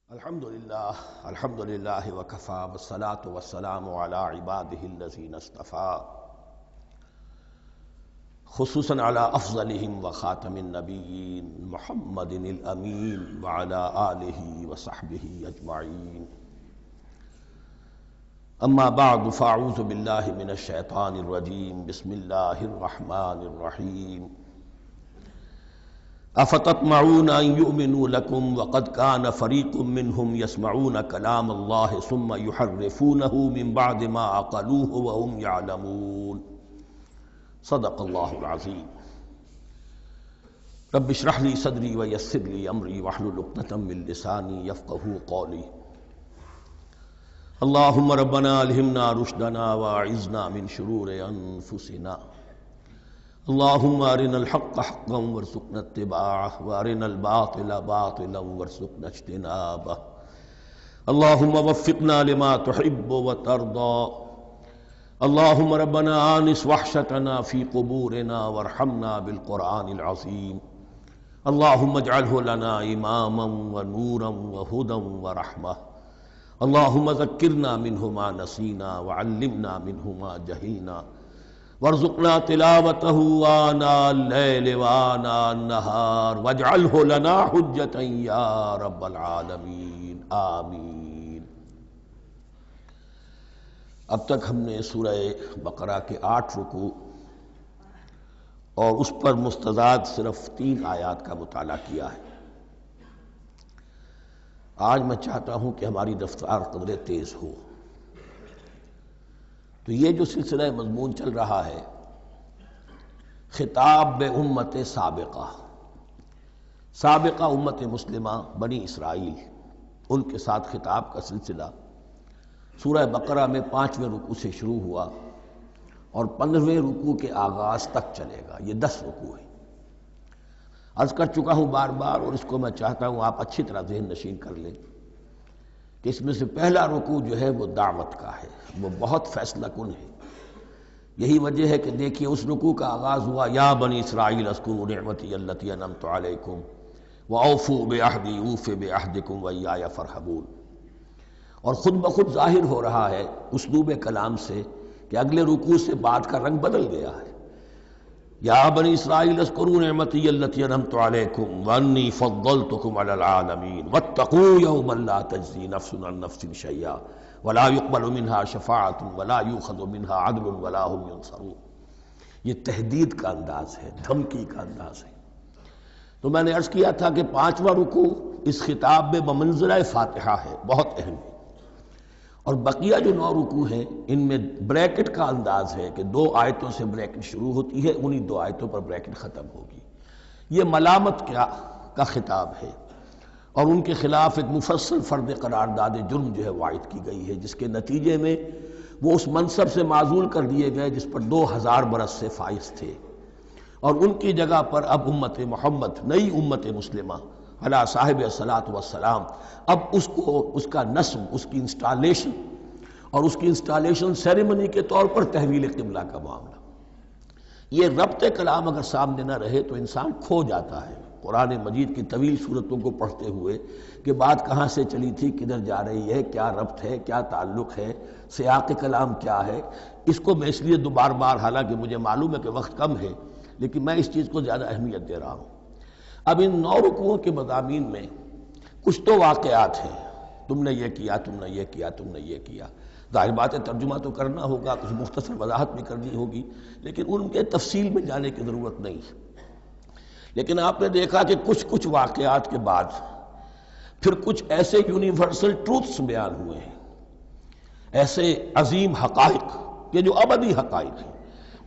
الحمدللہ وکفا والصلاة والسلام علی عباده الذین اصطفیٰ خصوصاً علی افضلہم وخاتم النبیین محمد الامین وعلی آلہ وصحبہ اجمعین اما بعد فاعوذ باللہ من الشیطان الرجیم بسم اللہ الرحمن الرحیم افتطمعون ان یؤمنوا لکم وقد کان فریق منہم یسمعون کلام اللہ ثم یحرفونہ من بعد ما عقلوہ وہم یعلمون صدق اللہ العظیم رب اشرح لی صدری ویسر لی امری واحلل عقدۃ من لسانی یفقہوا قولی اللہم ربنا الہمنا رشدنا واعذنا من شرور انفسنا اللہم ارنا الحق حقا وارزقنا اتباعہ وارنا الباطل باطلا وارزقنا اجتنابہ اللہم وفقنا لما تحب وترضى اللہم ربنا آنس وحشتنا فی قبورنا وارحمنا بالقرآن العظیم اللہم اجعلہ لنا اماما ونورا وہدا ورحمہ اللہم ذکرنا منہ ما نسینا وعلمنا منہ ما جہلنا وارزقنا تلاوتہ آناء اللیل وآناء النہار واجعلہ لنا حجتا یا رب العالمین آمین۔ اب تک ہم نے سورہ بقرہ کے 8 رکوع اور اس پر مستزاد صرف 3 آیات کا مطالعہ کیا ہے۔ آج میں چاہتا ہوں کہ ہماری رفتار قدرے تیز ہو۔ تو یہ جو سلسلہ مضمون چل رہا ہے خطاب امت سابقہ امت مسلمہ بنی اسرائیل، ان کے ساتھ خطاب کا سلسلہ سورہ بقرہ میں 5ویں رکوع سے شروع ہوا اور 15ویں رکوع کے آغاز تک چلے گا۔ یہ 10 رکوع ہیں۔ عرض کر چکا ہوں بار بار، اور اس کو میں چاہتا ہوں آپ اچھی طرح ذہن نشین کر لیں کہ اس میں سے پہلا رکوع جو ہے وہ دعوت کا ہے، وہ بہت فیصلہ کن ہے۔ یہی وجہ ہے کہ دیکھیے اس رکوع کا آغاز ہوا یا بنی اسرائیل اذکروا نعمتی التی انعمت علیکم واوفوا بعہدی اوف بعہدکم وایای فارہبون، اور خود بخود ظاہر ہو رہا ہے اسلوب کلام سے کہ اگلے رکوع سے بات کا رنگ بدل گیا ہے۔ یا بنی اسرائیل اذکروا نعمتی التی انعمت علیکم وانی فضلتکم علی العالمین واتقوا یوما لا تجزی نفس عن نفس شیئا ولا يقبل منها شفاعة ولا يؤخذ منها عدل ولا هم ينصرون۔ یہ تہدید کا انداز ہے، دھمکی کا انداز ہے۔ تو میں نے عرض کیا تھا کہ 5واں رکوع اس خطاب میں بمنزلہ فاتحہ ہے، بہت اہم ہے، اور بقیہ جو 9 رکوع ہیں ان میں بریکٹ کا انداز ہے کہ 2 آیتوں سے بریکٹ شروع ہوتی ہے، انہی 2 آیتوں پر بریکٹ ختم ہوگی۔ یہ ملامت کا خطاب ہے، اور ان کے خلاف ایک مفصل فرد قرارداد جرم جو ہے وائد کی گئی ہے، جس کے نتیجے میں وہ اس منصب سے معزول کر دیے گئے جس پر 2000 برس سے فائز تھے، اور ان کی جگہ پر اب امت محمد، نئی امت مسلمہ علی صاحب الصلاۃ والسلام، اب اس کا نصب، اس کی انسٹالیشن اور اس کی انسٹالیشن سیریمنی کے طور پر تحویل قبلہ کا معاملہ۔ یہ ربط کلام اگر سامنے نہ رہے تو انسان کھو جاتا ہے قرآن مجید کی طویل صورتوں کو پڑھتے ہوئے کہ بات کہاں سے چلی تھی، کدھر جا رہی ہے، کیا ربط ہے، کیا تعلق ہے، سیاق کلام کیا ہے۔ اس کو میں اس لیے بار بار، حالانکہ مجھے معلوم ہے کہ وقت کم ہے لیکن میں اس چیز کو زیادہ اہمیت دے رہا ہوں۔ اب ان 9 رکوعوں کے مضامین میں کچھ تو واقعات ہیں، تم نے یہ کیا، تم نے یہ کیا، تم نے یہ کیا۔ ظاہر بات ہے ترجمہ تو کرنا ہوگا، کچھ مختصر وضاحت بھی کرنی ہوگی، لیکن ان کے تفصیل میں جانے کی ضرورت نہیں ہے۔ لیکن آپ نے دیکھا کہ کچھ واقعات کے بعد پھر کچھ ایسے یونیورسل ٹروتھس بیان ہوئے ہیں، ایسے عظیم حقائق کہ جو ابدی حقائق ہیں،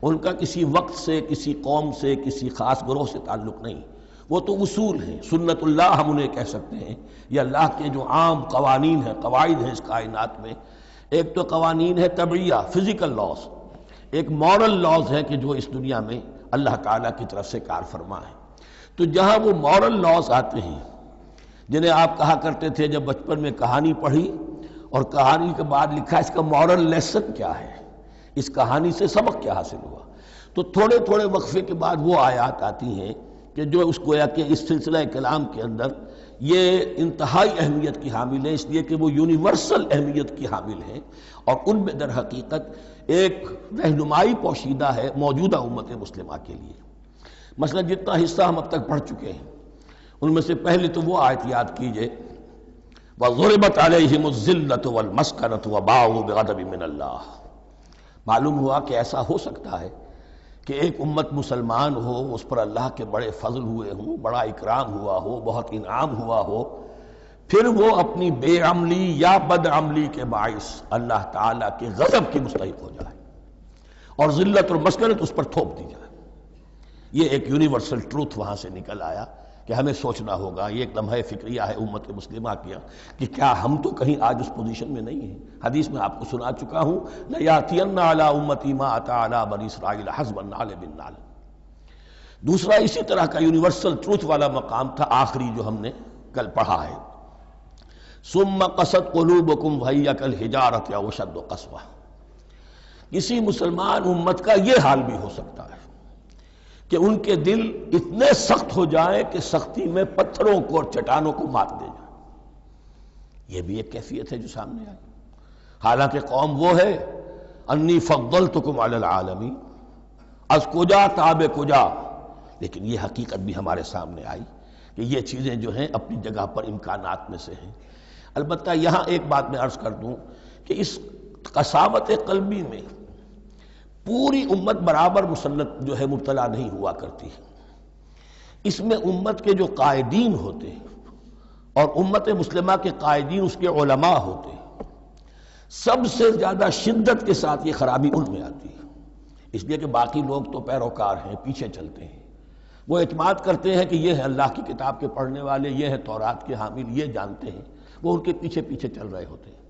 ان کا کسی وقت سے، کسی قوم سے، کسی خاص گروہ سے تعلق نہیں، وہ تو اصول ہیں، سنت اللہ ہم انہیں کہہ سکتے ہیں، یہ اللہ کے جو عام قوانین ہیں، قواعد ہیں اس کائنات میں۔ ایک تو قوانین ہے طبعیہ، فزیکل لاز، ایک مورل لاز ہے کہ جو اس دنیا میں اللہ تعالیٰ کی طرف سے کار فرما ہے۔ تو جہاں وہ مورل لاز آتے ہیں جنہیں آپ کہا کرتے تھے جب بچپن میں کہانی پڑھی اور کہانی کے بعد لکھا اس کا مورل لیسن کیا ہے، اس کہانی سے سبق کیا حاصل ہوا، تو تھوڑے تھوڑے وقفے کے بعد وہ آیات آتی ہیں کہ جو اس گویا کہ اس سلسلہ کلام کے اندر یہ انتہائی اہمیت کی حامل ہیں، اس لیے کہ وہ یونیورسل اہمیت کی حامل ہیں، اور ان میں در حقیقت ایک رہنمائی پوشیدہ ہے موجودہ امت مسلمہ کے لیے۔ مثلا جتنا حصہ ہم اب تک پڑھ چکے ہیں ان میں سے پہلے تو وہ آیت یاد کیجئے وَضُرِبَتْ عَلَيْهِمُ الذِّلَّةُ وَالْمَسْكَنَةُ وَبَاءُوا بِغَضَبٍ مِّنَ اللَّهِ۔ معلوم ہوا کہ ایسا ہو سکتا ہے کہ ایک امت مسلمان ہو، اس پر اللہ کے بڑے فضل ہوئے ہوں، بڑا اکرام ہوا ہو، بہت انعام ہوا ہو، پھر وہ اپنی بے عملی یا بد عملی کے باعث اللہ تعالیٰ کے غضب کی مستحق ہو جائے اور ذلت اور مسکنت اس پر تھوپ دی جائے۔ یہ ایک یونیورسل ٹروتھ وہاں سے نکل آیا کہ ہمیں سوچنا ہوگا، یہ ایک لمحہ فکریہ ہے امت مسلمہ کیا کہ کیا ہم تو کہیں آج اس پوزیشن میں نہیں ہیں۔ حدیث میں آپ کو سنا چکا ہوں لَيَأْتِيَنَّ عَلَىٰ أُمَّتِي مَا أَتَىٰ عَلَىٰ بَنِي إِسْرَائِيلَ حَسْبَ النَّعْلِ بِالنَّعْلِ۔ دوسرا اسی طرح کا یونیورسل ٹروتھ والا مقام تھا آخری جو ہم نے کل پڑھا ہے، ثُمَّ قَسَتْ قُلُوبُكُمْ وَهِيَ كَالْحِجَارَةِ أَوْ أَشَدُّ قَسْوَةً۔ کسی مسلمان امت کا یہ حال بھی ہو سکتا ہے کہ ان کے دل اتنے سخت ہو جائیں کہ سختی میں پتھروں کو اور چٹانوں کو مات دے جائیں۔ یہ بھی ایک کیفیت ہے جو سامنے آئی، حالانکہ قوم وہ ہے انی فضلتکم علی العالمین، از کجا تاب کجا، لیکن یہ حقیقت بھی ہمارے سامنے آئی کہ یہ چیزیں جو ہیں اپنی جگہ پر امکانات میں سے ہیں۔ البتہ یہاں ایک بات میں عرض کر دوں کہ اس قساوت قلبی میں پوری امت برابر مسلط جو ہے مبتلا نہیں ہوا کرتی ہے۔ اس میں امت کے جو قائدین ہوتے ہیں اور امت مسلمہ کے قائدین اس کے علماء ہوتے ہیں، سب سے زیادہ شدت کے ساتھ یہ خرابی ان میں آتی ہے، اس لیے کہ باقی لوگ تو پیروکار ہیں، پیچھے چلتے ہیں، وہ اعتماد کرتے ہیں کہ یہ ہے اللہ کی کتاب کے پڑھنے والے، یہ ہے تورات کے حامل، یہ جانتے ہیں، وہ ان کے پیچھے پیچھے چل رہے ہوتے ہیں۔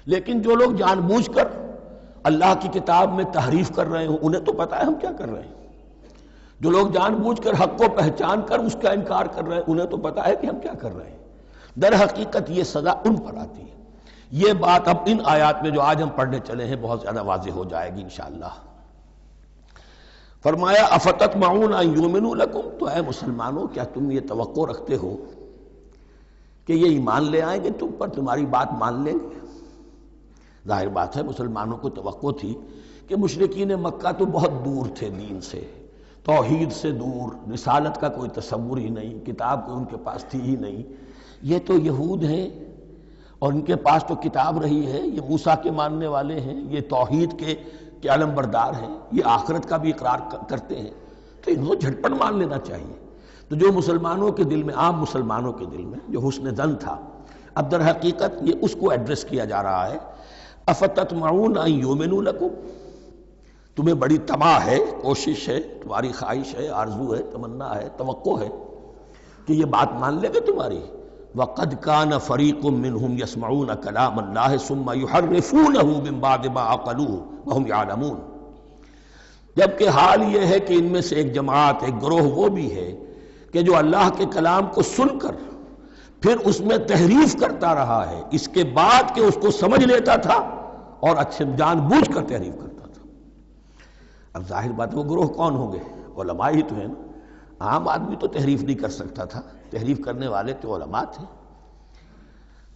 لیکن جو لوگ جان بوجھ کر اللہ کی کتاب میں تحریف کر رہے ہوں، انہیں تو پتہ ہے ہم کیا کر رہے ہیں۔ جو لوگ جان بوجھ کر حق کو پہچان کر اس کا انکار کر رہے ہیں، انہیں تو پتہ ہے کہ ہم کیا کر رہے ہیں۔ در حقیقت یہ سزا ان پر آتی ہے۔ یہ بات اب ان آیات میں جو آج ہم پڑھنے چلے ہیں بہت زیادہ واضح ہو جائے گی انشاءاللہ۔ فرمایا افتطمعون ان یؤمنوا لکم، تو اے مسلمانوں کیا تم یہ توقع رکھتے ہو کہ یہ ایمان لے آئیں گے تم پر، تمہاری بات مان لیں گے؟ ظاہر بات ہے مسلمانوں کو توقع تھی کہ مشرکین مکہ تو بہت دور تھے دین سے، توحید سے دور، رسالت کا کوئی تصور ہی نہیں، کتاب کوئی ان کے پاس تھی ہی نہیں۔ یہ تو یہود ہیں اور ان کے پاس تو کتاب رہی ہے، یہ موسیٰ کے ماننے والے ہیں، یہ توحید کے علم بردار ہیں، یہ آخرت کا بھی اقرار کرتے ہیں، تو انہوں کو جھٹپٹ مان لینا چاہیے۔ تو جو مسلمانوں کے دل میں، عام مسلمانوں کے دل میں جو حسن ظن تھا، اب در حقیقت یہ اس کو ایڈریس کیا جا رہا ہے، افتطمعون ان یؤمنوا لکم، تمہیں بڑی طمع ہے، کوشش ہے، تمہاری خواہش ہے، آرزو ہے، تمنا ہے، توقع ہے کہ یہ بات مان لے گے تمہاری۔ وَقَدْ كَانَ فَرِيقٌ مِّنْهُمْ يَسْمَعُونَ كَلَامَ اللَّهِ ثُمَّ يُحَرِّفُونَهُ مِن بَعْدِ مَا عَقَلُوهُ وَهُمْ يَعْلَمُونَ، جبکہ حال یہ ہے کہ ان میں سے ایک جماعت، ایک گروہ وہ بھی ہے کہ جو اللہ کے کلام کو سن کر پھر اس میں تحریف کرتا رہا ہے، اس کے بعد کہ اس کو سمجھ لیتا تھا اور اچھے جان بوجھ کر تحریف کرتا تھا۔ اب ظاہر بات وہ گروہ کون ہوں گے؟ علماء ہی تو ہیں نا۔ عام آدمی تو تحریف نہیں کر سکتا تھا، تحریف کرنے والے تو علماء تھے۔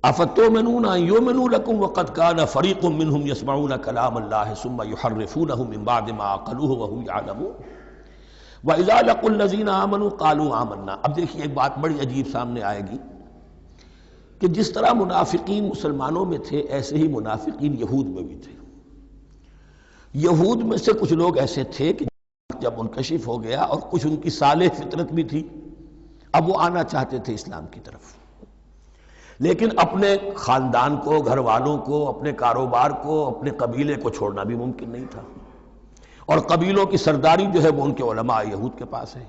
افتؤمنون ان یؤمنوا لکم وقد کان فریق منهم یسمعون کلام اللہ ثم یحرفونہ من بعد ما عقلوہ وهم یعلمون واذا لقوا الذین آمنوا قالوا آمنا۔ اب دیکھیے ایک بات بڑی عجیب سامنے آئے گی کہ جس طرح منافقین مسلمانوں میں تھے، ایسے ہی منافقین یہود میں بھی تھے۔ یہود میں سے کچھ لوگ ایسے تھے کہ جب منکشف ہو گیا اور کچھ ان کی صالح فطرت بھی تھی، اب وہ آنا چاہتے تھے اسلام کی طرف، لیکن اپنے خاندان کو، گھر والوں کو، اپنے کاروبار کو، اپنے قبیلے کو چھوڑنا بھی ممکن نہیں تھا، اور قبیلوں کی سرداری جو ہے وہ ان کے علماء یہود کے پاس ہے۔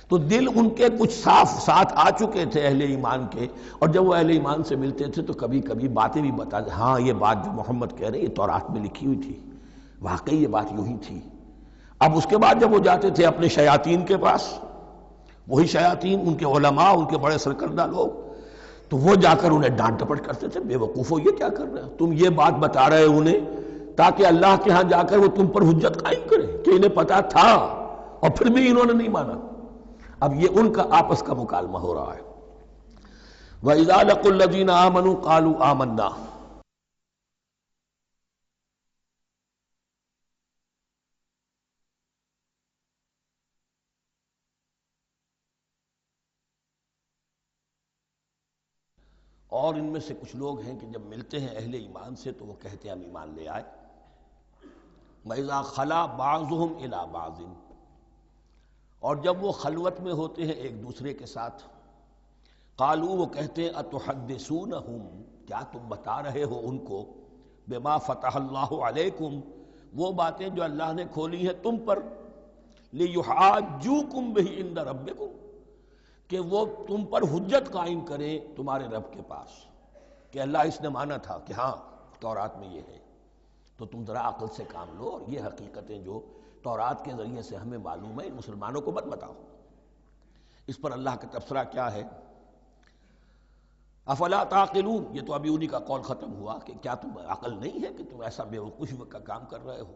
تو دل ان کے کچھ صاف ساتھ آ چکے تھے اہل ایمان کے، اور جب وہ اہل ایمان سے ملتے تھے تو کبھی کبھی باتیں بھی بتا، ہاں یہ بات جو محمد کہہ رہے یہ تورات میں لکھی ہوئی تھی، واقعی یہ بات یوں ہی تھی۔ اب اس کے بعد جب وہ جاتے تھے اپنے شیاطین کے پاس، وہی شیاطین ان کے علماء، ان کے بڑے سرکردہ لوگ، تو وہ جا کر انہیں ڈانٹ ڈپٹ کرتے تھے، بے وقوفو یہ کیا کر رہے ہو، تم یہ بات بتا رہے ہو انہیں تاکہ اللہ کے ہاں جا کر وہ تم پر حجت قائم کرے کہ انہیں پتا تھا اور پھر بھی انہوں نے نہیں مانا۔ اب یہ ان کا آپس کا مکالمہ ہو رہا ہے۔ وَإِذَا لَقُوا الَّذِينَ آمَنُوا قَالُوا آمَنَّا. اور ان میں سے کچھ لوگ ہیں کہ جب ملتے ہیں اہل ایمان سے تو وہ کہتے ہیں ہم ایمان لے آئے. وَإِذَا خَلَا بَعْضُهُمْ إِلَىٰ بَعْضٍ، اور جب وہ خلوت میں ہوتے ہیں ایک دوسرے کے ساتھ، قالوا وہ کہتے ہیں اتحدثونہم، کیا تم بتا رہے ہو ان کو، بما فتح اللہ علیکم، وہ باتیں جو اللہ نے کھولی ہیں تم پر، لیحاجوکم بہ عند ربکم، کہ وہ تم پر حجت قائم کریں تمہارے رب کے پاس، کہ اللہ اس نے مانا تھا کہ ہاں تورات میں یہ ہے، تو تم ذرا عقل سے کام لو اور یہ حقیقتیں جو تورات کے ذریعے سے ہمیں معلوم ہے ان مسلمانوں کو مت بتاؤ. اس پر اللہ کا تبصرہ کیا ہے؟ افلا تعقلون، یہ تو ابھی انہی کا قول ختم ہوا کہ کیا تم عقل نہیں ہے کہ تم ایسا بیوقوفی کا کام کر رہے ہو.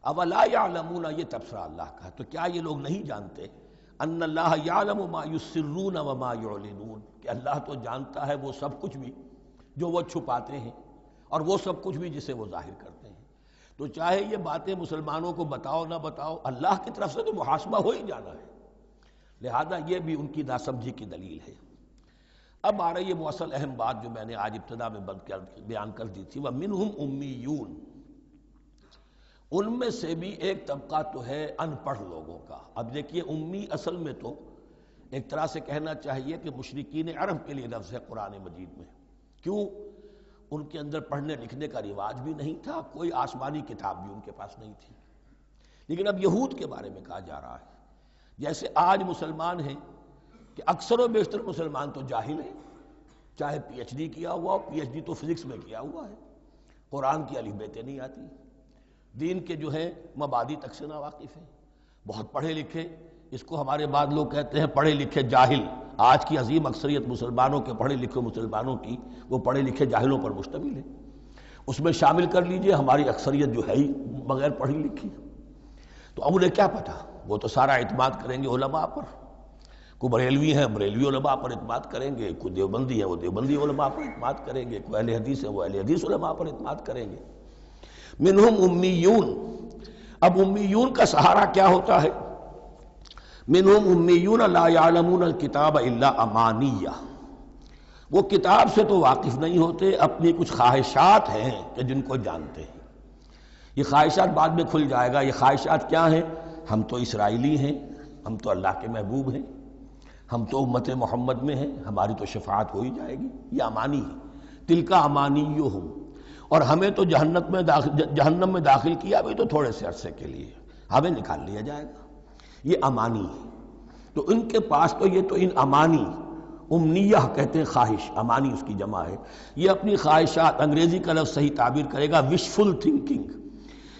اولا یعلمون، یہ تبصرہ اللہ کا، تو کیا یہ لوگ نہیں جانتے ان اللہ یعلم ما یسرون وما یعلنون، کہ اللہ تو جانتا ہے وہ سب کچھ بھی جو وہ چھپاتے ہیں اور وہ سب کچھ بھی جسے وہ ظاہر کرتے ہیں. تو چاہے یہ باتیں مسلمانوں کو بتاؤ نہ بتاؤ، اللہ کی طرف سے تو محاسبہ ہو ہی جانا ہے، لہذا یہ بھی ان کی ناسمجھی کی دلیل ہے. اب آ رہی ہے وہ اصل اہم بات جو میں نے آج ابتدا میں بیان کر دی تھی، وَمِنْهُمْ أُمِّيُّونَ، ان میں سے بھی ایک طبقہ تو ہے ان پڑھ لوگوں کا. اب دیکھیے امی اصل میں تو ایک طرح سے کہنا چاہیے کہ مشرکین عرب کے لیے لفظ ہے قرآن مجید میں. کیوں؟ ان کے اندر پڑھنے لکھنے کا رواج بھی نہیں تھا، کوئی آسمانی کتاب بھی ان کے پاس نہیں تھی. لیکن اب یہود کے بارے میں کہا جا رہا ہے، جیسے آج مسلمان ہیں کہ اکثر و بیشتر مسلمان تو جاہل ہیں، چاہے پی ایچ ڈی کیا ہوا ہو، پی ایچ ڈی تو فزکس میں کیا ہوا ہے، قرآن کی الف بیتیں نہیں آتی، دین کے جو ہیں مبادی تک سے ناواقف ہیں، بہت پڑھے لکھے، اس کو ہمارے بعد لوگ کہتے ہیں پڑھے لکھے جاہل. آج کی عظیم اکثریت مسلمانوں کے پڑھے لکھے مسلمانوں کی وہ پڑھے لکھے جاہلوں پر مشتمل ہے. اس میں شامل کر لیجئے ہماری اکثریت جو ہے ہی بغیر پڑھی لکھی. تو اب انہیں کیا پتہ، وہ تو سارا اعتماد کریں گے علماء پر. کوئی بریلوی ہیں بریلوی علماء پر اعتماد کریں گے، کوئی دیوبندی ہے وہ دیوبندی علماء پر اعتماد کریں گے، کوئی اہل حدیث ہے وہ اہل حدیث علماء پر اعتماد کریں گے. منہم امیون، اب امیون کا سہارا کیا ہوتا ہے؟ منہم امیون لا یعلمون الکتاب الا امانیہ، وہ کتاب سے تو واقف نہیں ہوتے، اپنی کچھ خواہشات ہیں کہ جن کو جانتے ہیں. یہ خواہشات بعد میں کھل جائے گا. یہ خواہشات کیا ہیں؟ ہم تو اسرائیلی ہیں، ہم تو اللہ کے محبوب ہیں، ہم تو امت محمد میں ہیں، ہماری تو شفاعت ہو ہی جائے گی. یہ امانی ہے، تلک امانیہم، اور ہمیں تو جہنم میں داخل کیا بھی تو تھوڑے سے عرصے کے لیے، ہمیں نکال لیا جائے گا. یہ امانی ہے. تو ان کے پاس تو یہ تو ان امانی، امنیہ کہتے ہیں خواہش، امانی اس کی جمع ہے. یہ اپنی خواہشات، انگریزی کا لفظ صحیح تعبیر کرے گا وشفل تھنکنگ،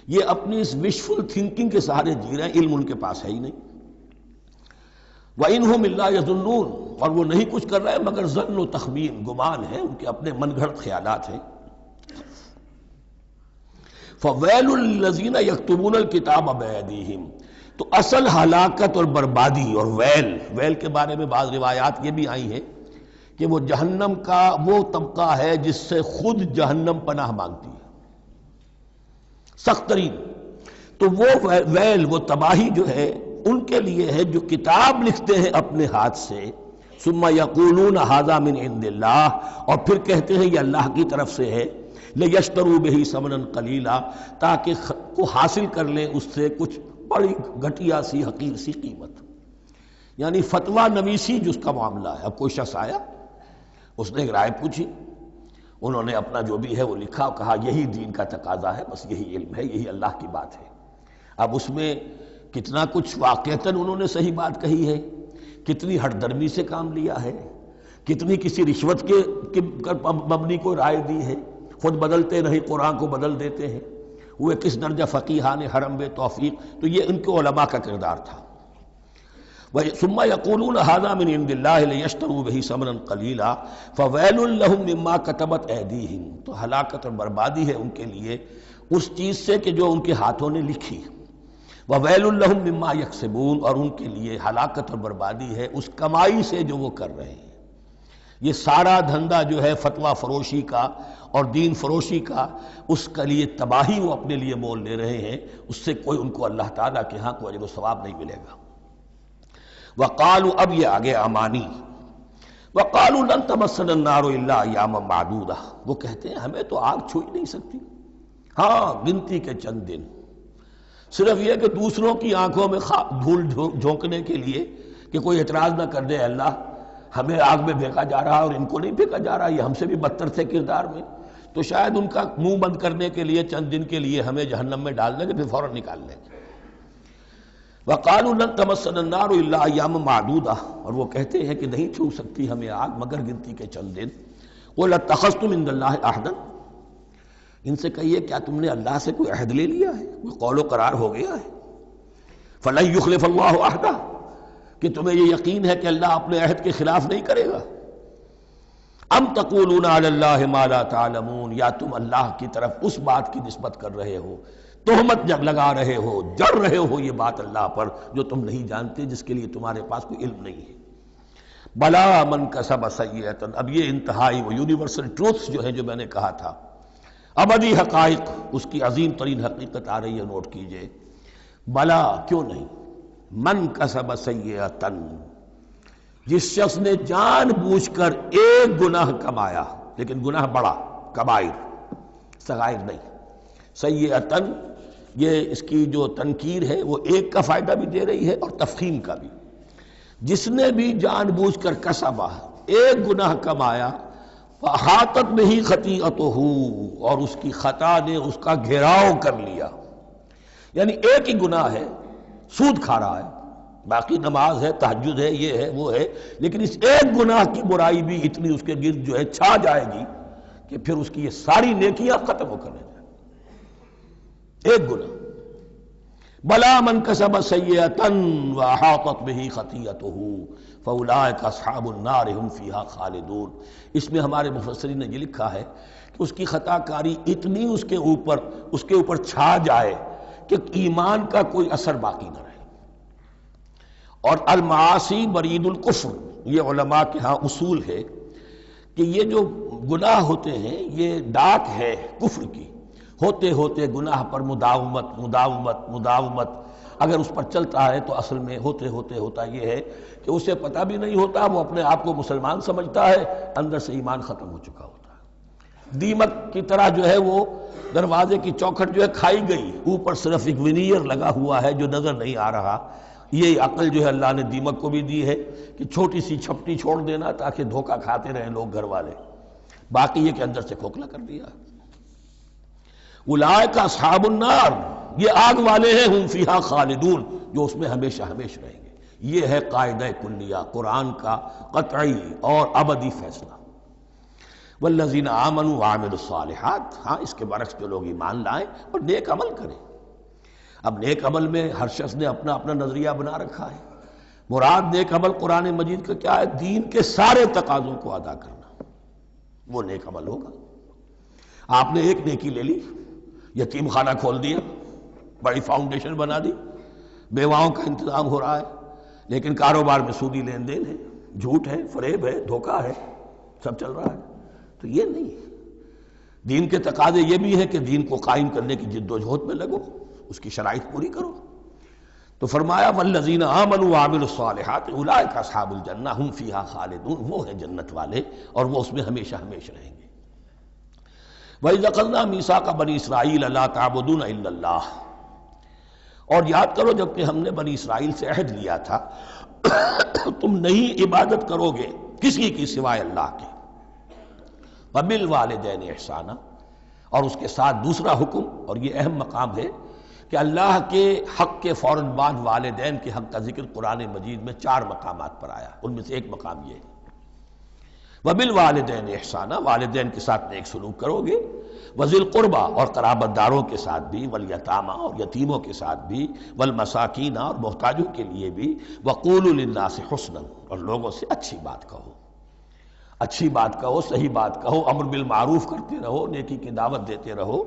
یہ اپنی اس وشفل تھنکنگ کے سہارے جی رہے ہیں، علم ان کے پاس ہے ہی نہیں. وَإِنْهُمْ إِلَّا يَظُنُّونَ، اور وہ نہیں کچھ کر رہے مگر ظن و تخمین، گمان ہے، ان کے اپنے من گھڑت خیالات ہیں. فَوَيْلٌ لِّلَّذِينَ يَكْتُبُونَ الْكِتَابَ بِأَيْدِيهِمْ، تو اصل ہلاکت اور بربادی اور ویل کے بارے میں بعض روایات یہ بھی آئی ہیں کہ وہ جہنم کا وہ طبقہ ہے جس سے خود جہنم پناہ مانگتی ہے، سخت ترین. تو وہ ویل، وہ تباہی جو ہے ان کے لیے ہے جو کتاب لکھتے ہیں اپنے ہاتھ سے، ثم یقولون ھذا من عند اللہ، اور پھر کہتے ہیں یہ اللہ کی طرف سے ہے، لیشتروا بہ ثمنا قلیلا، تاکہ کو حاصل کر لیں اس سے کچھ بڑی گھٹیا سی حقیر سی قیمت. یعنی فتویٰ نویسی جس کا معاملہ ہے. اب کوئی شخص آیا، اس نے ایک رائے پوچھی، انہوں نے اپنا جو بھی ہے وہ لکھا اور کہا یہی دین کا تقاضا ہے، بس یہی علم ہے، یہی اللہ کی بات ہے. اب اس میں کتنا کچھ واقعتاً انہوں نے صحیح بات کہی ہے، کتنی ہٹ درمی سے کام لیا ہے، کتنی کسی رشوت کے مبنی کو رائے دی ہے، خود بدلتے نہیں قرآن کو بدل دیتے ہیں، وہ کس درجہ فقیہان حرم بے توفیق. تو یہ ان کے علماء کا کردار تھا. ثم یقولون ھذا من عند اللہ لیشتروا بہ ثمنا قلیلا فویل لہم مما کتبت ایدیہم، تو ہلاکت اور بربادی ہے ان کے لیے اس چیز سے کہ جو ان کے ہاتھوں نے لکھی. وویل لہم مما یکسبون، اور ان کے لیے ہلاکت اور بربادی ہے اس کمائی سے جو وہ کر رہے ہیں. یہ سارا دھندا جو ہے فتویٰ فروشی کا اور دین فروشی کا، اس کے لیے تباہی وہ اپنے لیے مول لے رہے ہیں، اس سے کوئی ان کو اللہ تعالیٰ کے ہاں کوئی اجر و ثواب نہیں ملے گا۔ وقالوا، اب یہ آگے امانی، وقالوا لن تمسنا النار الا ایاما معدودہ، وہ کہتے ہیں ہمیں تو آگ چھو ہی نہیں سکتی، ہاں گنتی کے چند دن، صرف یہ کہ دوسروں کی آنکھوں میں دھول جھونکنے کے لیے کہ کوئی اعتراض نہ کر دے، اللہ ہمیں آگ میں پھینکا جا رہا اور ان کو نہیں پھینکا جا رہا، یہ ہم سے بھی بدتر تھے کردار میں، تو شاید ان کا منہ بند کرنے کے لیے چند دن کے لیے ہمیں جہنم میں ڈال دیں گے، پھر فوراً نکال لیں گے۔ وقالوا لن تمسنا النار الا ایاما معدودہ، اور وہ کہتے ہیں کہ نہیں چھو سکتی ہمیں آگ مگر گنتی کے چند دن۔ قل اتخذتم عند اللہ عہدا، ان سے کہیے کیا تم نے اللہ سے کوئی عہد لے لیا ہے، کوئی قول و قرار ہو گیا ہے؟ فلن یخلف اللہ عہدہ، کہ تمہیں یہ یقین ہے کہ اللہ اپنے عہد کے خلاف نہیں کرے گا؟ ام تقولون علی اللہ ما لا تعلمون، یا تم اللہ کی طرف اس بات کی نسبت کر رہے ہو، تہمت لگا رہے ہو، جڑ رہے ہو یہ بات اللہ پر جو تم نہیں جانتے، جس کے لیے تمہارے پاس کوئی علم نہیں ہے۔ بلا من کسب سیئۃ، اب یہ انتہائی وہ یونیورسل ٹروتھس جو ہیں جو میں نے کہا تھا، ابدی حقائق، اس کی عظیم ترین حقیقت آ رہی ہے، نوٹ کیجئے۔ بلا، کیوں نہیں، من کسب سیئۃ، جس شخص نے جان بوجھ کر ایک گناہ کمایا، لیکن گناہ بڑا، کبائر، صغائر نہیں، سیئۃ، یہ اس کی جو تنکیر ہے وہ ایک کا فائدہ بھی دے رہی ہے اور تفخیم کا بھی۔ جس نے بھی جان بوجھ کر کسبا، ایک گناہ کمایا، فاحاطت بہ خطیئتہ، اور اس کی خطا نے اس کا گھیراؤ کر لیا، یعنی ایک ہی گناہ ہے، سود کھا رہا ہے، باقی نماز ہے، تہجد ہے، یہ ہے وہ ہے، لیکن اس ایک گناہ کی برائی بھی اتنی اس کے گرد جو ہے چھا جائے گی کہ پھر اس کی یہ ساری نیکیاں ختم ہو کر رہ جائیں، ایک گناہ۔ بلا من کسب سیئۃ واحاطت بہ خطیئتہ فاولئک اصحاب النار هم فیہا خالدون، اس میں ہمارے مفسرین نے یہ لکھا ہے کہ اس کی خطا کاری اتنی اس کے اوپر چھا جائے کہ ایمان کا کوئی اثر باقی نہ رہے۔ اور المعاصی برید الکفر، یہ علماء کے ہاں اصول ہے کہ یہ جو گناہ ہوتے ہیں یہ ڈاک ہے کفر کی، ہوتے ہوتے گناہ پر مداومت اگر اس پر چلتا ہے تو اصل میں ہوتے ہوتے ہوتا یہ ہے کہ اسے پتہ بھی نہیں ہوتا، وہ اپنے آپ کو مسلمان سمجھتا ہے، اندر سے ایمان ختم ہو چکا ہوتا ہے، دیمک کی طرح جو ہے وہ دروازے کی چوکھٹ جو ہے کھائی گئی، اوپر صرف ایک ونیئر لگا ہوا ہے جو نظر نہیں آ رہا۔ یہ عقل جو ہے اللہ نے دیمک کو بھی دی ہے کہ چھوٹی سی چھپٹی چھوڑ دینا تاکہ دھوکہ کھاتے رہیں لوگ گھر والے، باقی یہ کہ اندر سے کھوکھلا کر دیا۔ اولئک اصحاب النار، یہ آگ والے ہیں، ہم فیہا خالدون، جو اس میں ہمیشہ ہمیشہ رہیں گے۔ یہ ہے قاعدہ کلیہ، قرآن کا قطعی اور ابدی فیصلہ۔ والذین آمنوا وعملوا الصالحات، ہاں اس کے برعکس جو لوگ ایمان لائیں اور نیک عمل کریں۔ اب نیک عمل میں ہر شخص نے اپنا اپنا نظریہ بنا رکھا ہے، مراد نیک عمل قرآن مجید کا کیا ہے؟ دین کے سارے تقاضوں کو ادا کرنا، وہ نیک عمل ہوگا۔ آپ نے ایک نیکی لے لی، یتیم خانہ کھول دیا، بڑی فاؤنڈیشن بنا دی، بیواؤں کا انتظام ہو رہا ہے، لیکن کاروبار میں سودی لین دین ہے، جھوٹ ہے، فریب ہے، دھوکہ ہے، سب چل رہا ہے، تو یہ نہیں۔ دین کے تقاضے یہ بھی ہے کہ دین کو قائم کرنے کی جد و جہد میں لگو، اس کی شرائط پوری کرو۔ تو فرمایا والذین آمنوا وعملوا الصالحات اولئک اصحاب الجنہ ہم فیہا خالدون، وہ ہیں جنت والے اور وہ اس میں ہمیشہ ہمیشہ رہیں گے۔ وَإِذْ أَخَذْنَا مِيثَاقَ بَنِي إِسْرَائِيلَ لَا تَعْبُدُونَ إِلَّا اللَّهَ، اور یاد کرو جب کہ ہم نے بنی اسرائیل سے عہد لیا تھا تم نہیں عبادت کرو گے کسی کی سوائے اللہ کے، وَبِالْوَالِدَيْنِ إِحْسَانًا، اور اس کے ساتھ دوسرا حکم، اور یہ اہم مقام ہے کہ اللہ کے حق کے فوراً بعد والدین کے حق کا ذکر قرآن مجید میں 4 مقامات پر آیا، ان میں سے ایک مقام یہ ہے وَبِالْوَالِدَيْنِ إِحْسَانًا، والدین کے ساتھ نیک سلوک کرو گے، وَذِي الْقُرْبَى، اور قرابت داروں کے ساتھ بھی، وَالْيَتَامَى، اور یتیموں کے ساتھ بھی، وَالْمَسَاكِينَ، اور محتاجوں کے لیے بھی، وَقُولُوا لِلنَّاسِ حُسْنًا، اور لوگوں سے اچھی بات کہو، اچھی بات کہو، صحیح بات کہو، امر بالمعروف کرتے رہو، نیکی کی دعوت دیتے رہو،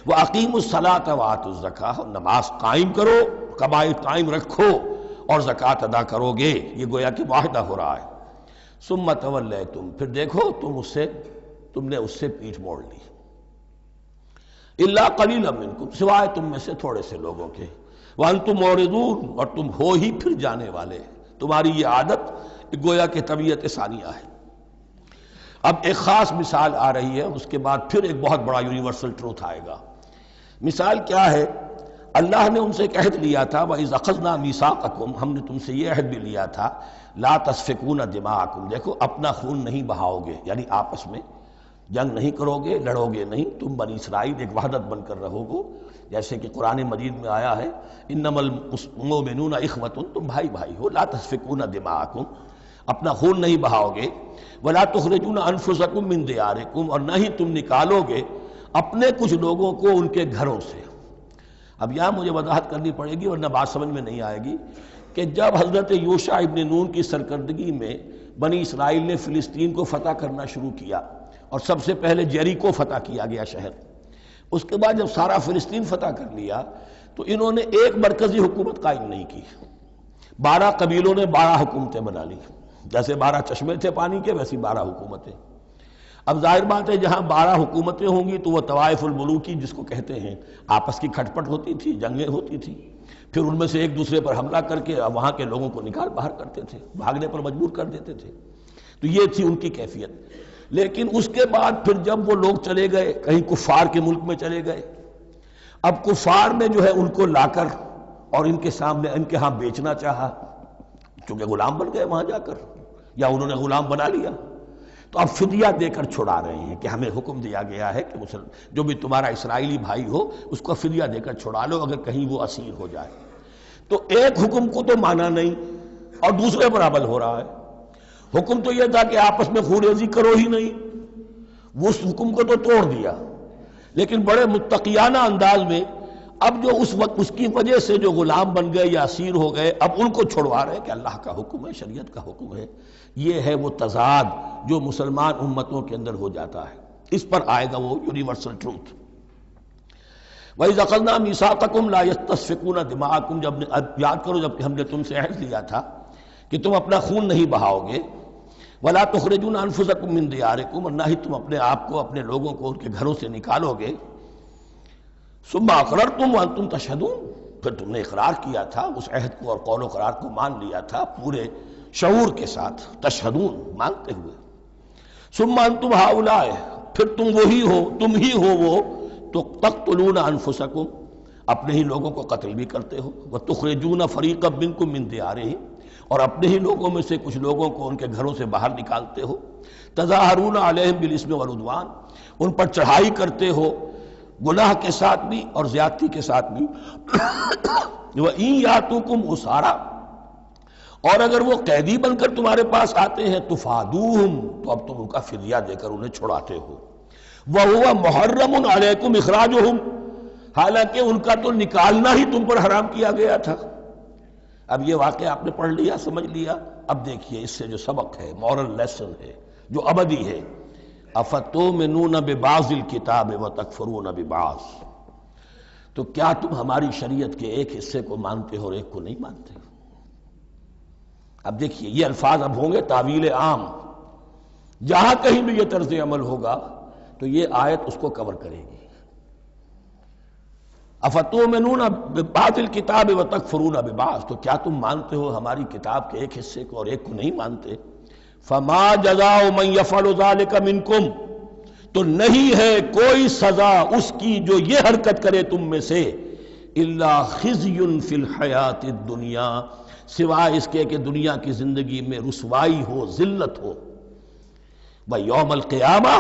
وَأَقِيمُوا الصَّلَاةَ وَآتُوا الزَّكَاةَ، اور نماز قائم کرو، قبائل قائم رکھو اور زکوٰۃ ادا کرو گے، یہ گویا کہ معاہدہ ہو رہا ہے۔ ثم تولیتم، پھر دیکھو تم نے اس سے پیٹھ موڑ لی، الا قلیلا منکم، سوائے تم میں سے تھوڑے سے لوگوں کے، وانتم معرضون، اور تم ہو ہی پھر جانے والے، تمہاری یہ عادت گویا کہ طبیعت ثانیہ ہے۔ اب ایک خاص مثال آ رہی ہے، اس کے بعد پھر ایک بہت بڑا یونیورسل ٹروتھ آئے گا۔ مثال کیا ہے؟ اللہ نے ان سے ایک عہد لیا تھا، وَإِذْ أَخَذْنَا مِيثَاقَكُمْ، ہم نے تم سے یہ عہد بھی لیا تھا، لا تسفکون دماءکم، دیکھو اپنا خون نہیں بہاؤ گے، یعنی آپس میں جنگ نہیں کرو گے، لڑو گے نہیں، تم بنی اسرائیل ایک وحدت بن کر رہو گے، جیسے کہ قرآن مجید میں آیا ہے انما المؤمنون اخوۃ، تم بھائی بھائی ہو، لا تسفکون دماءکم، اپنا خون نہیں بہاؤ گے، ولا تخرجون انفسکم من دیارکم، اور نہ ہی تم نکالو گے اپنے کچھ لوگوں کو ان کے گھروں سے۔ اب یہاں مجھے وضاحت کرنی پڑے گی ورنہ بات سمجھ میں نہیں آئے گی کہ جب حضرت یوشع ابن نون کی سرکردگی میں بنی اسرائیل نے فلسطین کو فتح کرنا شروع کیا، اور سب سے پہلے جیریکو فتح کیا گیا شہر، اس کے بعد جب سارا فلسطین فتح کر لیا تو انہوں نے ایک مرکزی حکومت قائم نہیں کی، 12 قبیلوں نے 12 حکومتیں بنا لی، جیسے 12 چشمے تھے پانی کے ویسی 12 حکومتیں۔ اب ظاہر بات ہے جہاں 12 حکومتیں ہوں گی تو وہ طوائف الملوکی جس کو کہتے ہیں، آپس کی کھٹ پٹ ہوتی تھی، جنگیں ہوتی تھی، پھر ان میں سے ایک دوسرے پر حملہ کر کے وہاں کے لوگوں کو نکال باہر کرتے تھے، بھاگنے پر مجبور کر دیتے تھے، تو یہ تھی ان کی کیفیت۔ لیکن اس کے بعد پھر جب وہ لوگ چلے گئے کہیں کفار کے ملک میں چلے گئے، اب کفار نے جو ہے ان کو لا کر اور ان کے سامنے ان کے ہاں بیچنا چاہا، چونکہ غلام بن گئے وہاں جا کر، یا انہوں نے غلام بنا لیا، تو اب فدیہ دے کر چھڑا رہے ہیں کہ ہمیں حکم دیا گیا ہے کہ جو بھی تمہارا اسرائیلی بھائی ہو اس کو فدیہ دے کر چھڑا لو اگر کہیں وہ اسیر ہو جائے۔ تو ایک حکم کو تو مانا نہیں اور دوسرے پر عمل ہو رہا ہے۔ حکم تو یہ تھا کہ آپس میں خون ریزی کرو ہی نہیں، وہ اس حکم کو تو توڑ دیا، لیکن بڑے متقیانہ انداز میں اب جو اس وقت اس کی وجہ سے جو غلام بن گئے یا اسیر ہو گئے اب ان کو چھڑوا رہے کہ اللہ کا حکم ہے، شریعت کا حکم ہے۔ یہ ہے وہ تضاد جو مسلمان امتوں کے اندر ہو جاتا ہے، اس پر آئے گا وہ یونیورسل ٹروتھ۔ وَإِذْ أَخَذْنَا مِيثَاقَكُمْ لَا يَسْتَسْفِكُونَ دِمَاءَكُمْ، جب یاد کرو جب ہم نے تم سے عہد لیا تھا کہ تم اپنا خون نہیں بہاؤ گے، وَلَا تُخْرِجُونَ أَنفُسَكُم مِّن دِيَارِكُمْ، اور نہ ہی تم اپنے آپ کو اپنے لوگوں کو ان کے گھروں سے نکالو گے، ثُمَّ أَقْرَرْتُمْ وَأَنْتُمْ تَشْهَدُونَ، پھر تم نے اقرار کیا تھا، اس عہد کو اور قول و قرار کو مان لیا تھا پورے شعور کے ساتھ، تشہدون مانتے ہوئے، ثم انتم ہؤلاء، پھر تم وہی ہو، تم ہی ہو وہ، تو تقتلون انفسکم، اپنے ہی لوگوں کو قتل بھی کرتے ہو، وتخرجون فریقا منکم من دیارہم، اور اپنے ہی لوگوں میں سے کچھ لوگوں کو ان کے گھروں سے باہر نکالتے ہو، تظاہرون علیہم بالاسم والعدوان، ان پر چڑھائی کرتے ہو گناہ کے ساتھ بھی اور زیادتی کے ساتھ بھی، وَإِن یاتوکم اسارا، اور اگر وہ قیدی بن کر تمہارے پاس آتے ہیں تفادوہم، تو اب تم ان کا فدیہ دے کر انہیں چھڑاتے ہو، وَهُوَ مُحَرَّمٌ عَلَيْكُمْ إِخْرَاجُهُمْ، حالانکہ ان کا تو نکالنا ہی تم پر حرام کیا گیا تھا۔ اب یہ واقعہ آپ نے پڑھ لیا، سمجھ لیا، اب دیکھیے اس سے جو سبق ہے، مورل لیسن ہے جو ابدی ہے، أَفَتُؤْمِنُونَ بِبَعْضِ الْكِتَابِ وَتَكْفُرُونَ بِبَعْضٍ، تو کیا تم ہماری شریعت کے ایک حصے کو مانتے ہو اور ایک کو نہیں مانتے؟ اب دیکھیے یہ الفاظ اب ہوں گے تعویل عام، جہاں کہیں بھی یہ طرز عمل ہوگا تو یہ آیت اس کو کور کرے گی۔ افتؤمنون ببعض الکتاب وتکفرون ببعض، تو کیا تم مانتے ہو ہماری کتاب کے ایک حصے کو اور ایک کو نہیں مانتے؟ فما جزاء من یفعل ذلک منکم، تو نہیں ہے کوئی سزا اس کی جو یہ حرکت کرے تم میں سے، الا خزی فی الحیات الدنیا، سوائے اس کے کہ دنیا کی زندگی میں رسوائی ہو، ذلت ہو، ویوم القیامہ،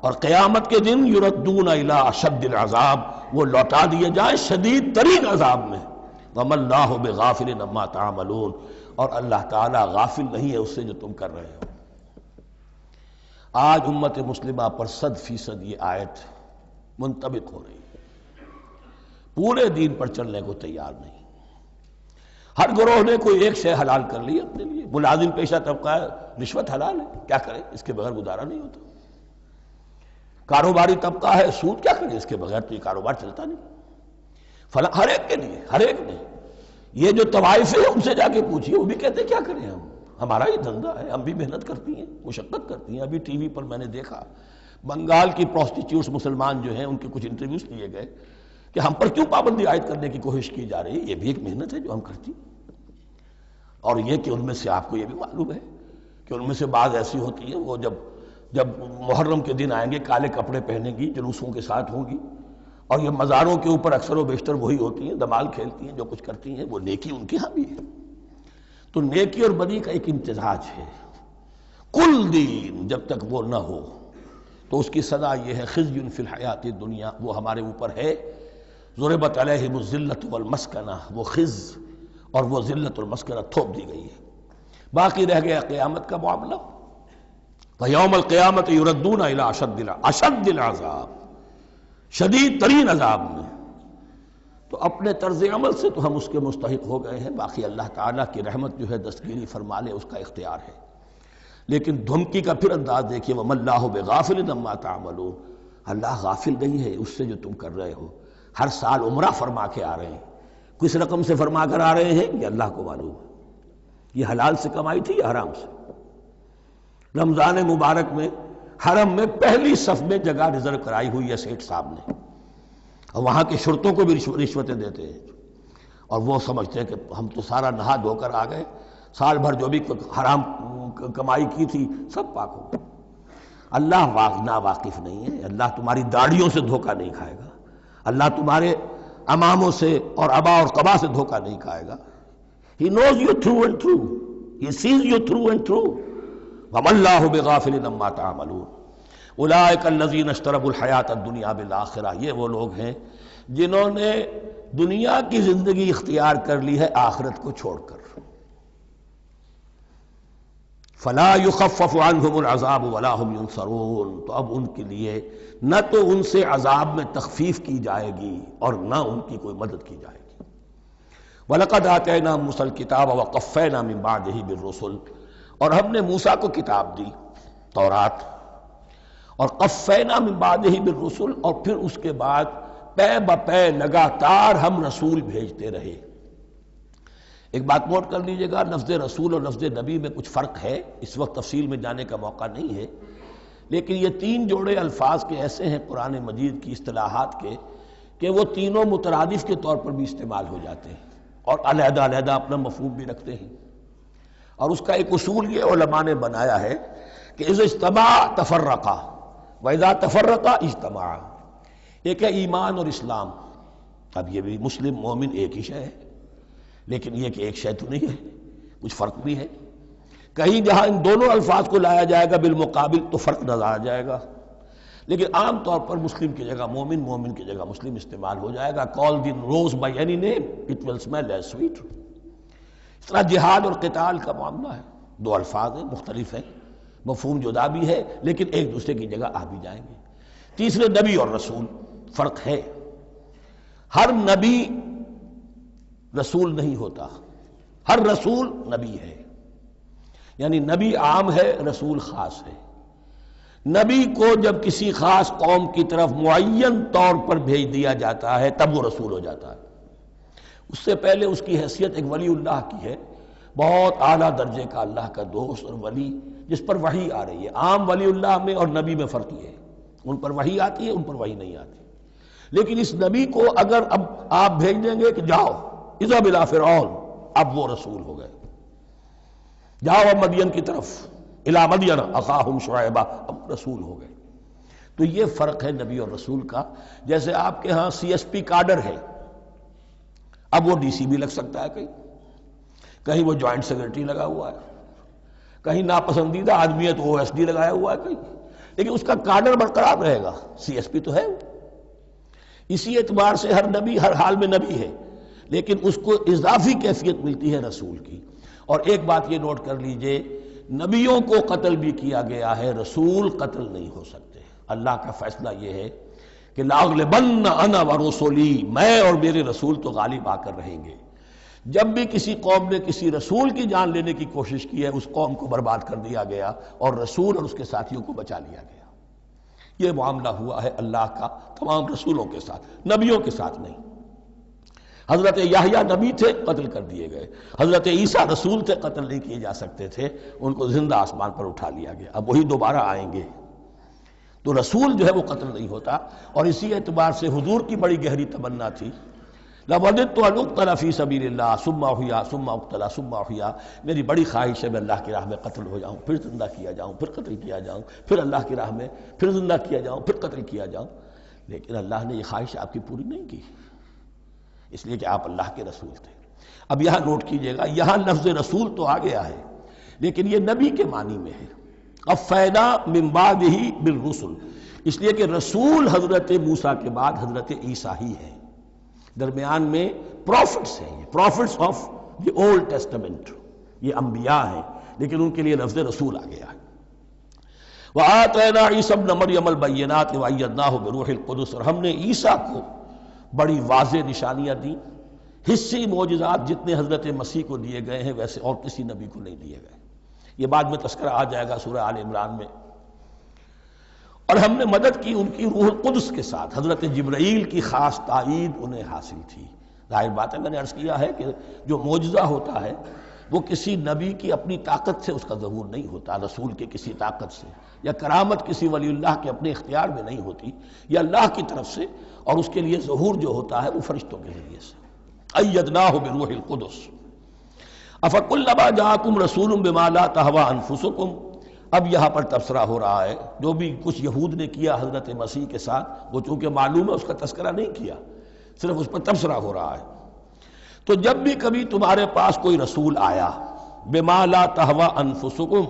اور قیامت کے دن یردون الی اشد العذاب، وہ لوٹا دیے جائیں شدید ترین عذاب میں، وما اللہ بغافل عما تعملون، اور اللہ تعالیٰ غافل نہیں ہے اس سے جو تم کر رہے ہو۔ آج امت مسلمہ پر 100% یہ آیت منطبق ہو رہی ہے، پورے دین پر چلنے کو تیار نہیں، ہر گروہ نے کوئی ایک شے حلال کر لی اپنے لیے، ملازم پیشہ طبقہ ہے، رشوت حلال ہے، کیا کرے اس کے بغیر گزارا نہیں ہوتا، کاروباری طبقہ ہے، سود کیا کرے اس کے بغیر تو یہ کاروبار چلتا نہیں، فلاں ہر ایک کے لیے، ہر ایک نے، یہ جو طوائف ہے ان سے جا کے پوچھیے وہ بھی کہتے کیا کریں ہم، ہمارا ہی دھندا ہے، ہم بھی محنت کرتی ہیں، مشقت کرتی ہیں۔ ابھی ٹی وی پر میں نے دیکھا بنگال کی پروسٹیچیوٹس مسلمان جو ہیں ان کے کچھ انٹرویوز لیے گئے کہ ہم پر کیوں پابندی عائد کرنے کی کوشش کی جا رہی ہے، یہ بھی ایک محنت ہے جو ہم کرتی ہیں۔ اور یہ کہ ان میں سے آپ کو یہ بھی معلوم ہے کہ ان میں سے بعض ایسی ہوتی ہیں وہ جب محرم کے دن آئیں گے کالے کپڑے پہنیں گی، جلوسوں کے ساتھ ہوں گی، اور یہ مزاروں کے اوپر اکثر و بیشتر وہی ہوتی ہیں، دمال کھیلتی ہیں، جو کچھ کرتی ہیں وہ نیکی ان کے ہاں بھی ہے۔ تو نیکی اور بدی کا ایک امتزاج ہے۔ کل دین جب تک وہ نہ ہو تو اس کی سزا یہ ہے خزی فی الحیات الدنیا، وہ ہمارے اوپر ہے۔ ضربت علیہم الذلۃ والمسکنہ، وہ خز اور وہ ذلت اور مسکنہ تھوپ دی گئی ہے۔ باقی رہ گیا قیامت کا معاملہ، فیوم القیامت یردون الی اشد العذاب، شدید ترین عذاب میں۔ تو اپنے طرز عمل سے تو ہم اس کے مستحق ہو گئے ہیں، باقی اللہ تعالیٰ کی رحمت جو ہے دستگیری فرما لے اس کا اختیار ہے۔ لیکن دھمکی کا پھر انداز دیکھیے، وَمَا اللَّهُ بِغَافِلٍ عَمَّا تَعْمَلُونَ، اللہ غافل نہیں ہے اس سے جو تم کر رہے ہو۔ ہر سال عمرہ فرما کے آ رہے ہیں، کس رقم سے فرما کر آ رہے ہیں یہ اللہ کو معلوم ہے، یہ حلال سے کمائی تھی یا حرام سے۔ رمضان مبارک میں حرم میں پہلی صف میں جگہ ریزرو کرائی ہوئی ہے سیٹھ صاحب نے، اور وہاں کے شرطوں کو بھی رشوتیں دیتے ہیں، اور وہ سمجھتے ہیں کہ ہم تو سارا نہا دھو کر آ گئے، سال بھر جو بھی حرام کمائی کی تھی سب پاک ہو۔ اللہ نا واقف نہیں ہے، اللہ تمہاری داڑھیوں سے دھوکہ نہیں کھائے گا، اللہ تمہارے اماموں سے اور ابا اور قبا سے دھوکہ نہیں کھائے گا۔ He knows you through and through. He sees you through and through. وَمَا اللَّهُ بِغَافِلٍ عَمَّا تَعْمَلُونَ أُولَٰئِكَ الَّذِينَ اشْتَرَوُا الْحَيَاةَ الدُّنْيَا بِالْآخِرَةِ، یہ وہ لوگ ہیں جنہوں نے دنیا کی زندگی اختیار کر لی ہے آخرت کو چھوڑ کر۔ فَلَا يُخَفَّفُ عَنْهُمُ الْعَذَابُ وَلَا هُمْ يُنصَرُونَ، تو اب ان کے لیے نہ تو ان سے عذاب میں تخفیف کی جائے گی اور نہ ان کی کوئی مدد کی جائے گی۔ وَلَقَدْ آتَيْنَا مُوسَى الْكِتَابَ وَقَفَّيْنَا مِن بَعْدِهِ بِالرُّسُلِ، اور ہم نے موسیٰ کو کتاب دی تورات، اور قفینا من بعدہ بالرسل، اور پھر اس کے بعد پے بپے لگاتار ہم رسول بھیجتے رہے۔ ایک بات نوٹ کر لیجئے گا، لفظ رسول اور لفظ نبی میں کچھ فرق ہے، اس وقت تفصیل میں جانے کا موقع نہیں ہے، لیکن یہ تین جوڑے الفاظ کے ایسے ہیں قرآن مجید کی اصطلاحات کے کہ وہ تینوں مترادف کے طور پر بھی استعمال ہو جاتے ہیں اور علیحدہ علیحدہ اپنا مفہوم بھی رکھتے ہیں۔ اور اس کا ایک اصول یہ علماء نے بنایا ہے کہ اذا اجتمع تفرقا واذا تفرقا اجتمع۔ ایک ہے ایمان اور اسلام، اب یہ بھی مسلم مومن ایک ہی شے ہے، لیکن یہ کہ ایک شے تو نہیں ہے، کچھ فرق بھی ہے۔ کہیں جہاں ان دونوں الفاظ کو لایا جائے گا بالمقابل تو فرق نظر آ جائے گا، لیکن عام طور پر مسلم کی جگہ مومن، مومن کی جگہ مسلم استعمال ہو جائے گا۔ call the rose by any name it will smell as sweet۔ اس طرح جہاد اور قتال کا معاملہ ہے، دو الفاظ ہیں، مختلف ہیں، مفہوم جدا بھی ہے لیکن ایک دوسرے کی جگہ آ بھی جائیں گے۔ تیسرے نبی اور رسول، فرق ہے، ہر نبی رسول نہیں ہوتا، ہر رسول نبی ہے، یعنی نبی عام ہے، رسول خاص ہے۔ نبی کو جب کسی خاص قوم کی طرف معین طور پر بھیج دیا جاتا ہے تب وہ رسول ہو جاتا ہے، اس سے پہلے اس کی حیثیت ایک ولی اللہ کی ہے، بہت اعلیٰ درجے کا اللہ کا دوست اور ولی جس پر وحی آ رہی ہے۔ عام ولی اللہ میں اور نبی میں فرق یہ ہے، ان پر وحی آتی ہے، ان پر وحی نہیں آتی۔ لیکن اس نبی کو اگر اب آپ بھیج دیں گے کہ جاؤ اذهب الى فرعون، اب وہ رسول ہو گئے، جاؤ اب مدین کی طرف، الى مدین اخاہم شعیبا، اب رسول ہو گئے۔ تو یہ فرق ہے نبی اور رسول کا۔ جیسے آپ کے ہاں سی ایس پی کارڈر ہے، اب وہ ڈی سی بھی لگ سکتا ہے، کہیں وہ جوائنٹ سیکرٹری لگا ہوا ہے، کہیں ناپسندیدہ آدمی ہے تو او ایس ڈی لگایا ہوا ہے کہیں، لیکن اس کا کارڈر برقرار رہے گا، سی ایس پی تو ہے۔ اسی اعتبار سے ہر نبی ہر حال میں نبی ہے، لیکن اس کو اضافی کیفیت ملتی ہے رسول کی۔ اور ایک بات یہ نوٹ کر لیجئے، نبیوں کو قتل بھی کیا گیا ہے، رسول قتل نہیں ہو سکتے۔ اللہ کا فیصلہ یہ ہے کہ لاغلبن انا ورسولی، میں اور میرے رسول تو غالب آ کر رہیں گے۔ جب بھی کسی قوم نے کسی رسول کی جان لینے کی کوشش کی ہے اس قوم کو برباد کر دیا گیا اور رسول اور اس کے ساتھیوں کو بچا لیا گیا۔ یہ معاملہ ہوا ہے اللہ کا تمام رسولوں کے ساتھ، نبیوں کے ساتھ نہیں۔ حضرت یحییٰ نبی تھے، قتل کر دیے گئے. حضرت عیسیٰ رسول تھے، قتل نہیں کیے جا سکتے تھے، ان کو زندہ آسمان پر اٹھا لیا گیا. اب وہی دوبارہ آئیں گے. تو رسول جو ہے وہ قتل نہیں ہوتا. اور اسی اعتبار سے حضور کی بڑی گہری تمنا تھی، لَوَدِدتُّ أَنْ أُقْتَلَ فِي سَبِيلِ اللَّهِ ثُمَّ أُحْيَا ثُمَّ أُقْتَلَ ثُمَّ أُحْيَا. میری بڑی خواہش ہے میں اللہ کی راہ میں قتل ہو جاؤں، پھر زندہ کیا جاؤں، پھر قتل کیا جاؤں، پھر اللہ کی راہ میں پھر زندہ کیا جاؤں، پھر قتل کیا جاؤں. لیکن اللہ نے یہ خواہش آپ کی پوری نہیں کی، اس لیے کہ آپ اللہ کے رسول تھے. اب یہاں نوٹ کیجئے گا، یہاں لفظ رسول تو آ گیا ہے لیکن یہ نبی کے معنی میں ہے. قَفَّيْنَا مِن بَعْدِهِ بِالرُّسُلِ، اس لیے کہ رسول حضرت موسیٰ کے بعد حضرت عیسیٰ ہی ہے. درمیان میں پروفٹس ہیں، یہ prophets of the Old Testament, یہ انبیاء ہیں، لیکن ان کے لیے لفظ رسول آ گیا ہے. وَآتَيْنَا عِيسَى ابْنَ مَرْيَمَ الْبَيِّنَاتِ وَأَيَّدْنَاهُ بِرُوحِ الْقُدُسِ، اور ہم نے عیسیٰ کو بڑی واضح نشانیاں دیں. حصی معجزات جتنے حضرت مسیح کو دیے گئے ہیں ویسے اور کسی نبی کو نہیں دیے گئے. یہ بعد میں تذکرہ آ جائے گا سورہ آل عمران میں. اور ہم نے مدد کی ان کی روح القدس کے ساتھ، حضرت جبرائیل کی خاص تائید انہیں حاصل تھی. ظاہر بات ہے، میں نے عرض کیا ہے کہ جو معجزہ ہوتا ہے وہ کسی نبی کی اپنی طاقت سے اس کا ظہور نہیں ہوتا، رسول کے کسی طاقت سے، یا کرامت کسی ولی اللہ کے اپنے اختیار میں نہیں ہوتی، یا اللہ کی طرف سے. اور اس کے لیے ظہور جو ہوتا ہے وہ فرشتوں کے ذریعے سے. أَيَّدْنَاهُ بِرُوحِ الْقُدُسِ أَفَكُلَّمَا جَاءَكُمْ رَسُولٌ بِمَا لَا تَهْوَىٰ أَنفُسُكُمْ. اب یہاں پر تبصرہ ہو رہا ہے جو بھی کچھ یہود نے کیا حضرت مسیح کے ساتھ، وہ چونکہ معلوم ہے اس کا تذکرہ نہیں کیا، صرف اس پر تبصرہ ہو رہا ہے. تو جب بھی کبھی تمہارے پاس کوئی رسول آیا، بِمَا لَا تَهْوَىٰ أَنفُسُكُمْ،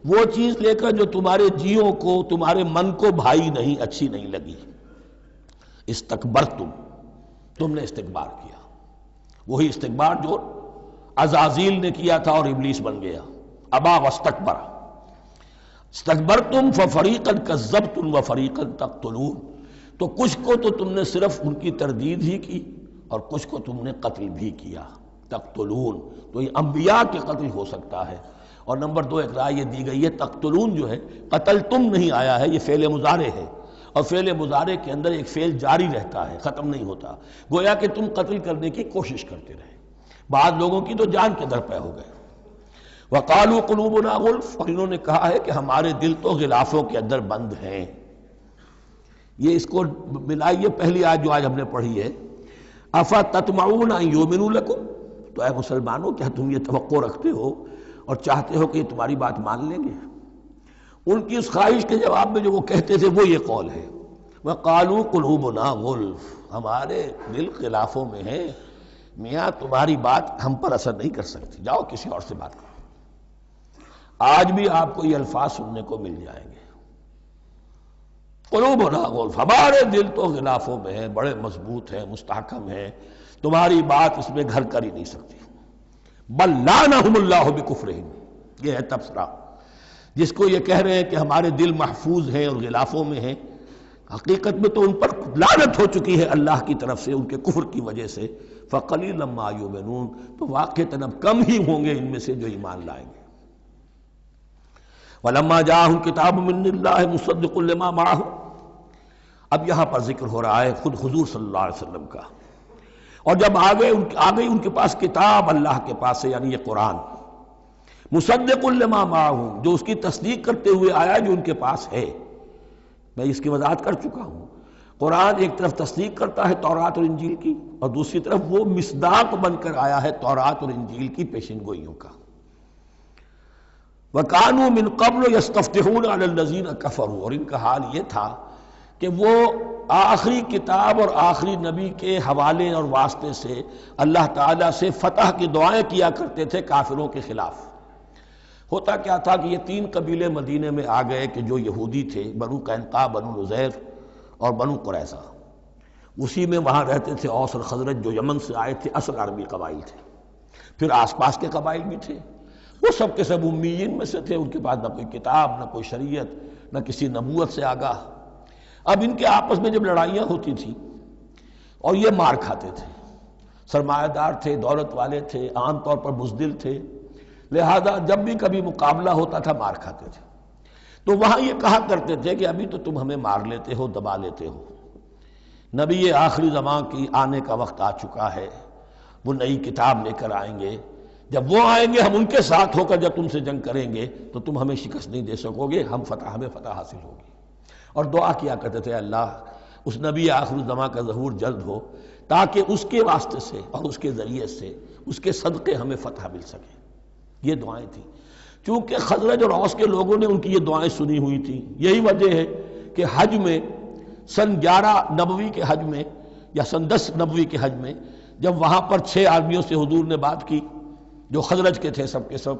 وہ چیز لے کر جو تمہارے جیوں کو، تمہارے من کو بھائی نہیں، اچھی نہیں لگی، استکبرتم، تم نے استکبار کیا. وہی استکبار جو عزازیل نے کیا تھا اور ابلیس بن گیا. ابا واستکبر. استکبرتم ففریقا کذبتم وفریقا تقتلون. تو کچھ کو تو تم نے صرف ان کی تردید ہی کی اور کچھ کو تم نے قتل بھی کیا. تقتلون، تو یہ انبیاء کے قتل ہو سکتا ہے. اور نمبر 2 ایک رائے یہ دی گئی ہے، تقتلون جو ہے قتل تم نہیں آیا ہے، یہ فعل مضارع ہے، اور فعل مضارع کے اندر ایک فعل جاری رہتا ہے، ختم نہیں ہوتا. گویا کہ تم قتل کرنے کی کوشش کرتے رہے. بعض لوگوں کی تو جان کے در پہ ہو گئے. وَقَالُوا قُلُوبُنَا غُلْفٌ، اور انہوں نے کہا ہے کہ ہمارے دل تو غلافوں کے اندر بند ہیں. یہ اس کو ملائیے پہلی آیت جو آج ہم نے پڑھی ہے، أَفَتَطْمَعُونَ أَن يُؤْمِنُوا لَكُمْ. تو اے مسلمانوں، کیا تم یہ توقع رکھتے ہو اور چاہتے ہو کہ یہ تمہاری بات مان لیں گے؟ ان کی اس خواہش کے جواب میں جو وہ کہتے تھے وہ یہ قول ہے، وَقَالُوا قُلُوبُنَا غُلْفٌ، ہمارے دل غلافوں میں ہیں، میاں تمہاری بات ہم پر اثر نہیں کر سکتی، جاؤ کسی اور سے بات کرو. آج بھی آپ کو یہ الفاظ سننے کو مل جائیں گے، قلوبنا غلف، ہمارے دل تو غلافوں میں ہیں، بڑے مضبوط ہیں، مستحکم ہیں، تمہاری بات اس میں گھر کر ہی نہیں سکتی. بل لعنہم اللہ بکفرہم، یہ ہے تبصرہ. جس کو یہ کہہ رہے ہیں کہ ہمارے دل محفوظ ہیں اور غلافوں میں ہیں، حقیقت میں تو ان پر لعنت ہو چکی ہے اللہ کی طرف سے ان کے کفر کی وجہ سے. فقلیلا ما یؤمنون، تو واقعتاً اب کم ہی ہوں گے ان میں سے جو ایمان لائیں گے. وَلَمَّا جَاءَهُمْ كِتَابٌ مِّنْ اللَّهِ مُصَدِّقٌ لِّمَا مَعَهُمْ. اب یہاں پر ذکر ہو رہا ہے خود حضور صلی اللہ علیہ وسلم کا. اور جب آ گئی ان کے پاس کتاب اللہ کے پاس سے، یعنی یہ قرآن، مصدق لما معہم، جو اس کی تصدیق کرتے ہوئے آیا جو ان کے پاس ہے. میں اس کی وضاحت کر چکا ہوں. قرآن ایک طرف تصدیق کرتا ہے تورات اور انجیل کی، اور دوسری طرف وہ مصداق بن کر آیا ہے تورات اور انجیل کی پیشن گوئیوں کا. وَكَانُوا مِن قَبْلُ يَسْتَفْتِحُونَ عَلَى الَّذِينَ كَفَرُوا، اور ان کا حال یہ تھا کہ وہ آخری کتاب اور آخری نبی کے حوالے اور واسطے سے اللہ تعالیٰ سے فتح کی دعائیں کیا کرتے تھے کافروں کے خلاف. ہوتا کیا تھا کہ یہ 3 قبیلے مدینے میں آ گئے کہ جو یہودی تھے، بنو قینقاع، بنو نذیر اور بنو قریظہ. اسی میں وہاں رہتے تھے اوس اور خزرج جو یمن سے آئے تھے، اصل عربی قبائل تھے. پھر آس پاس کے قبائل بھی تھے، وہ سب کے سب امیین میں سے تھے، ان کے پاس نہ کوئی کتاب، نہ کوئی شریعت، نہ کسی نبوت سے آگاہ. اب ان کے آپس میں جب لڑائیاں ہوتی تھیں اور یہ مار کھاتے تھے، سرمایہ دار تھے، دولت والے تھے، عام طور پر بزدل تھے، لہذا جب بھی کبھی مقابلہ ہوتا تھا مار کھاتے تھے. تو وہاں یہ کہا کرتے تھے کہ ابھی تو تم ہمیں مار لیتے ہو، دبا لیتے ہو، نبی آخری زمان کی آنے کا وقت آ چکا ہے، وہ نئی کتاب لے کر آئیں گے، جب وہ آئیں گے ہم ان کے ساتھ ہو کر جب تم سے جنگ کریں گے تو تم ہمیں شکست نہیں دے سکو گے، ہمیں فتح حاصل ہوگی۔ اور دعا کیا کرتے تھے اللہ اس نبی آخر الزماں کا ظہور جلد ہو تاکہ اس کے واسطے سے اور اس کے ذریعے سے اس کے صدقے ہمیں فتح مل سکے۔ یہ دعائیں تھیں۔ چونکہ خزرج اور اوس کے لوگوں نے ان کی یہ دعائیں سنی ہوئی تھیں، یہی وجہ ہے کہ حج میں سن 11 نبوی کے حج میں یا سن 10 نبوی کے حج میں جب وہاں پر 6 آدمیوں سے حضور نے بات کی جو خزرج کے تھے سب کے سب،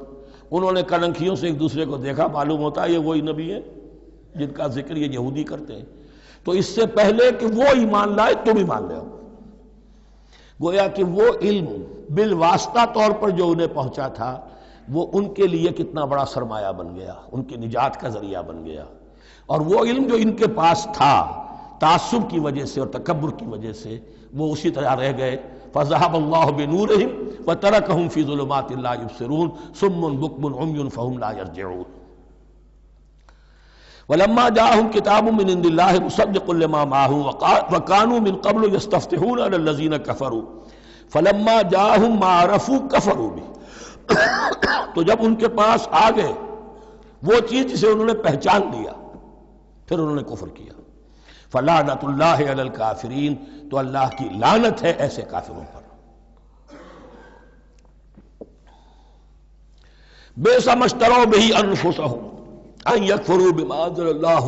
انہوں نے کلنکھیوں سے ایک دوسرے کو دیکھا، معلوم ہوتا ہے یہ وہی نبی ہیں جن کا ذکر یہ یہودی کرتے ہیں، تو اس سے پہلے کہ وہ ایمان لائے تم ایمان لے آؤ۔ گویا کہ وہ علم بالواسطہ طور پر جو انہیں پہنچا تھا وہ ان کے لیے کتنا بڑا سرمایہ بن گیا، ان کی نجات کا ذریعہ بن گیا۔ اور وہ علم جو ان کے پاس تھا تعصب کی وجہ سے اور تکبر کی وجہ سے وہ اسی طرح رہ گئے۔ فَذَهَبَ اللَّهُ بِنُورِهِمْ وَتَرَكَهُمْ فِي ظُلُمَاتٍ لَا يُبْصِرُونَ صُمٌّ بُكْمٌ عُمْيٌ فَهُمْ لَا يَرْجِعُونَ۔ وَلَمَّا جَاءَهُمْ كِتَابٌ مِّنْ عِندِ اللَّهِ مُصَدِّقٌ لِّمَا مَعَهُمْ وَكَانُوا مِن قَبْلُ يَسْتَفْتِحُونَ عَلَى الَّذِينَ كَفَرُوا فَلَمَّا جَاءَهُم مَّا عَرَفُوا كَفَرُوا بِهِ، تو جب ان کے پاس آ گئے وہ چیز جسے انہوں نے پہچان لیا پھر انہوں نے کفر کیا۔ فَلَعْنَةُ اللَّهِ عَلَى الْكَافِرِينَ، تو اللہ کی لعنت ہے ایسے کافروں پر۔ بِئْسَ مَا اشْتَرَوْا بِهِ أَنفُسَهُمْ أَن يَكْفُرُوا بِمَا أَنزَلَ اللَّهُ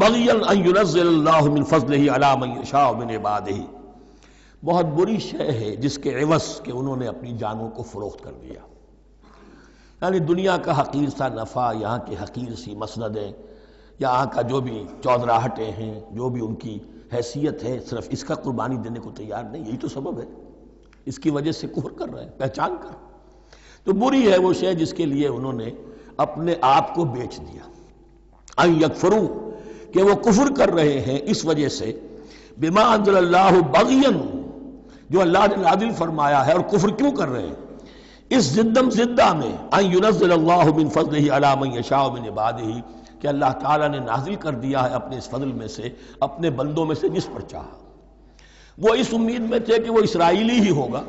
بَغْيًا أَن يُنَزِّلَ اللَّهُ مِن فَضْلِهِ عَلَىٰ مَن يَشَاءُ مِنْ عِبَادِهِ۔ بہت بری شے ہے جس کے عوض کہ انہوں نے اپنی جانوں کو فروخت کر دیا، یعنی دنیا کا حقیر سا نفع، یہاں کی حقیر سی مسندیں، یہاں کا جو بھی چودراہٹیں ہیں، جو بھی ان کی حیثیت ہے، صرف اس کا قربانی دینے کو تیار نہیں، یہی تو سبب ہے، اس کی وجہ سے کفر کر رہے ہیں پہچان کر۔ تو بری ہے وہ شے جس کے لیے انہوں نے اپنے آپ کو بیچ دیا۔ ان یکفروا، کہ وہ کفر کر رہے ہیں اس وجہ سے، بما انزل اللہ بغیًا، جو اللہ نے نازل فرمایا ہے، اور کفر کیوں کر رہے ہیں اس زدم زدہ میں، ان ینزل اللہ من فضلہ علی من یشاء من عبادہ، کہ اللہ تعالیٰ نے نازل کر دیا ہے اپنے اس فضل میں سے اپنے بندوں میں سے جس پر چاہا۔ وہ اس امید میں تھے کہ وہ اسرائیلی ہی ہوگا۔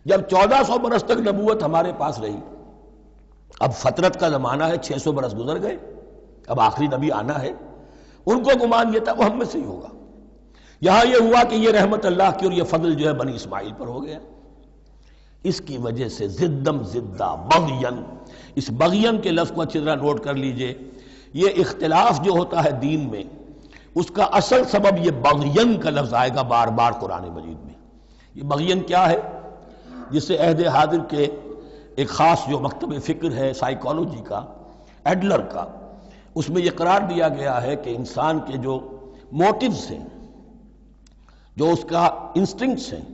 جب 1400 برس تک نبوت ہمارے پاس رہی، اب فترت کا زمانہ ہے، 600 برس گزر گئے، اب آخری نبی آنا ہے، ان کو گمان یہ تھا وہ ہم میں سے ہی ہوگا۔ یہاں یہ ہوا کہ یہ رحمت اللہ کی اور یہ فضل جو ہے بنی اسماعیل پر ہو گیا۔ اس کی وجہ سے زدم زدہ بغین، اس بغین کے لفظ کو اچھی طرح نوٹ کر لیجئے، یہ اختلاف جو ہوتا ہے دین میں اس کا اصل سبب یہ بغین کا لفظ آئے گا بار بار قرآن مجید میں۔ یہ بغین کیا ہے؟ جسے عہد حاضر کے ایک خاص جو مکتب فکر ہے سائیکالوجی کا، ایڈلر کا، اس میں یہ قرار دیا گیا ہے کہ انسان کے جو موٹیوز ہیں، جو اس کا انسٹنکٹس ہیں،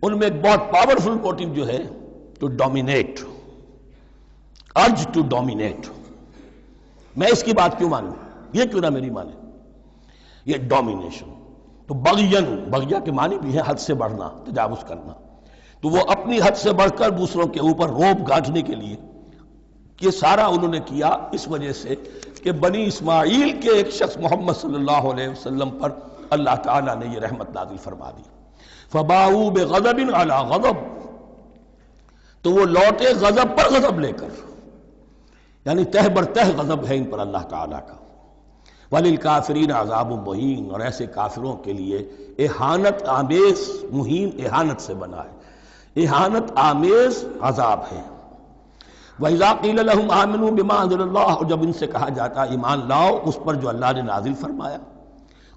ان میں ایک بہت پاورفل موٹیو جو ہے to dominate, urge to dominate. میں اس کی بات کیوں مانوں، یہ کیوں نہ میری مانے، یہ ڈومینیشن۔ تو بغین، بغیہ کے معنی بھی ہے حد سے بڑھنا، تجاوز کرنا۔ تو وہ اپنی حد سے بڑھ کر دوسروں کے اوپر روب گاٹھنے کے لیے یہ سارا انہوں نے کیا، اس وجہ سے کہ بنی اسماعیل کے ایک شخص محمد صلی اللہ علیہ وسلم پر اللہ تعالیٰ نے یہ رحمت نازل فرما دی۔ فَبَاءُوا بِغَضَبٍ عَلَىٰ غَضَبٍ، تو وہ لوٹے غضب پر غضب لے کر، یعنی تہ بر تہ غضب ہے ان پر اللہ تعالیٰ کا۔ وَلِلْكَافِرِينَ عَذَابٌ مُّهِينٌ، اور ایسے کافروں کے لیے اہانت آمیز، مہین اہانت سے بنا ہے، اہانت آمیز عذاب ہے۔ وَإِذَا قِيلَ لَهُمْ آمِنُوا بِمَا أَنزَلَ اللَّهُ، اور جب ان سے کہا جاتا ایمان لاؤ اس پر جو اللہ نے نازل فرمایا،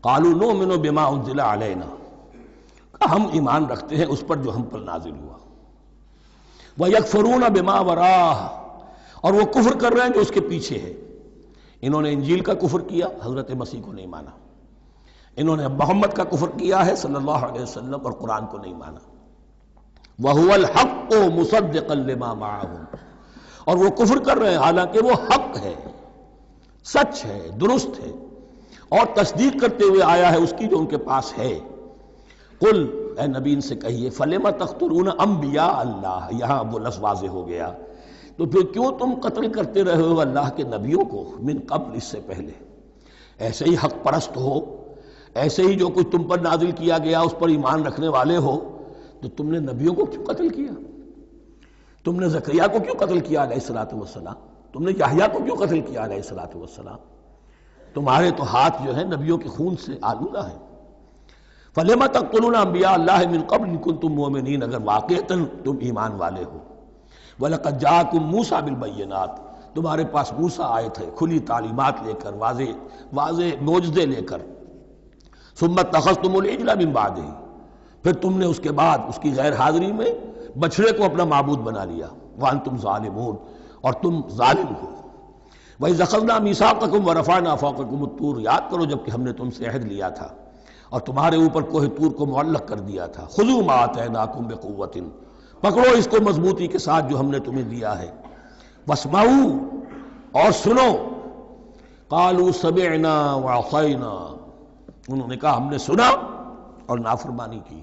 قَالُوا نُؤْمِنُ بِمَا أُنزِلَ عَلَيْنَا، ہم ایمان رکھتے ہیں اس پر جو ہم پر نازل ہوا۔ وَيَكْفُرُونَ بِمَا وَرَاءَهُ، اور وہ کفر کر رہے ہیں جو اس کے پیچھے ہے۔ انہوں نے انجیل کا کفر کیا، حضرت مسیح کو نہیں مانا۔ انہوں نے محمد کا کفر کیا ہے صلی اللہ علیہ وسلم، اور قرآن کو نہیں مانا۔ وَهُوَ الْحَقُّ مُصَدِّقًا لِمَا مَعَهُمْ، اور وہ کفر کر رہے ہیں حالانکہ وہ حق ہے، سچ ہے، درست ہے، اور تصدیق کرتے ہوئے آیا ہے اس کی جو ان کے پاس ہے۔ قل، اے نبی ان سے کہیے، فَلِمَ تَقْتُلُونَ أَنبِيَاءَ اللَّهِ، یہاں وہ لفظ واضح ہو گیا، تو پھر کیوں تم قتل کرتے رہے ہو اللہ کے نبیوں کو، من قبل، اس سے پہلے۔ ایسے ہی حق پرست ہو، ایسے ہی جو کچھ تم پر نازل کیا گیا اس پر ایمان رکھنے والے ہو، تو تم نے نبیوں کو کیوں قتل کیا؟ تم نے زکریا کو کیوں قتل کیا علیہ الصلوۃ والسلام؟ تم نے یحییٰ کو کیوں قتل کیا علیہ الصلوۃ والسلام؟ تمہارے تو ہاتھ جو ہے نبیوں کے خون سے آلودہ ہیں۔ فَلِمَ تَقْتُلُونَ أَنبِيَاءَ اللَّهِ مِن قَبْلِ إِن كُنتُم مُؤْمِنِينَ، اگر واقعتاً تم ایمان والے ہو۔ وَلَقَدْ جَاءَكُم مُوسَىٰ بِالْبَيِّنَاتِ، تمہارے پاس موسیٰ آئے تھے کھلی تعلیمات لے کر، واضح معجزے لے کر۔ ثُمَّ اتَّخَذْتُمُ الْعِجْلَ مِن بَعْدِهِ، پھر تم نے اس کے بعد اس کی غیر حاضری میں بچڑے کو اپنا معبود بنا لیا۔ وَأَنْتُمْ ظَالِمُونَ، اور تم ظالم ہو۔ وَإِذْ أَخَذْنَا مِيثَاقَكُمْ وَرَفَعْنَا فَوْقَكُمُ الطُّورَ، یاد کرو جب کہ ہم نے تم سے عہد لیا تھا اور تمہارے اوپر کوہ طور کو معلق کر دیا تھا۔ خُذُوا مَا آتَيْنَاكُمْ بِقُوَّةٍ، پکڑو اس کو مضبوطی کے ساتھ جو ہم نے تمہیں دیا ہے۔ وَاسْمَعُوا، اور سنو۔ قَالُوا سَمِعْنَا وَعَصَيْنَا، انہوں نے کہا ہم نے سنا اور نافرمانی کی۔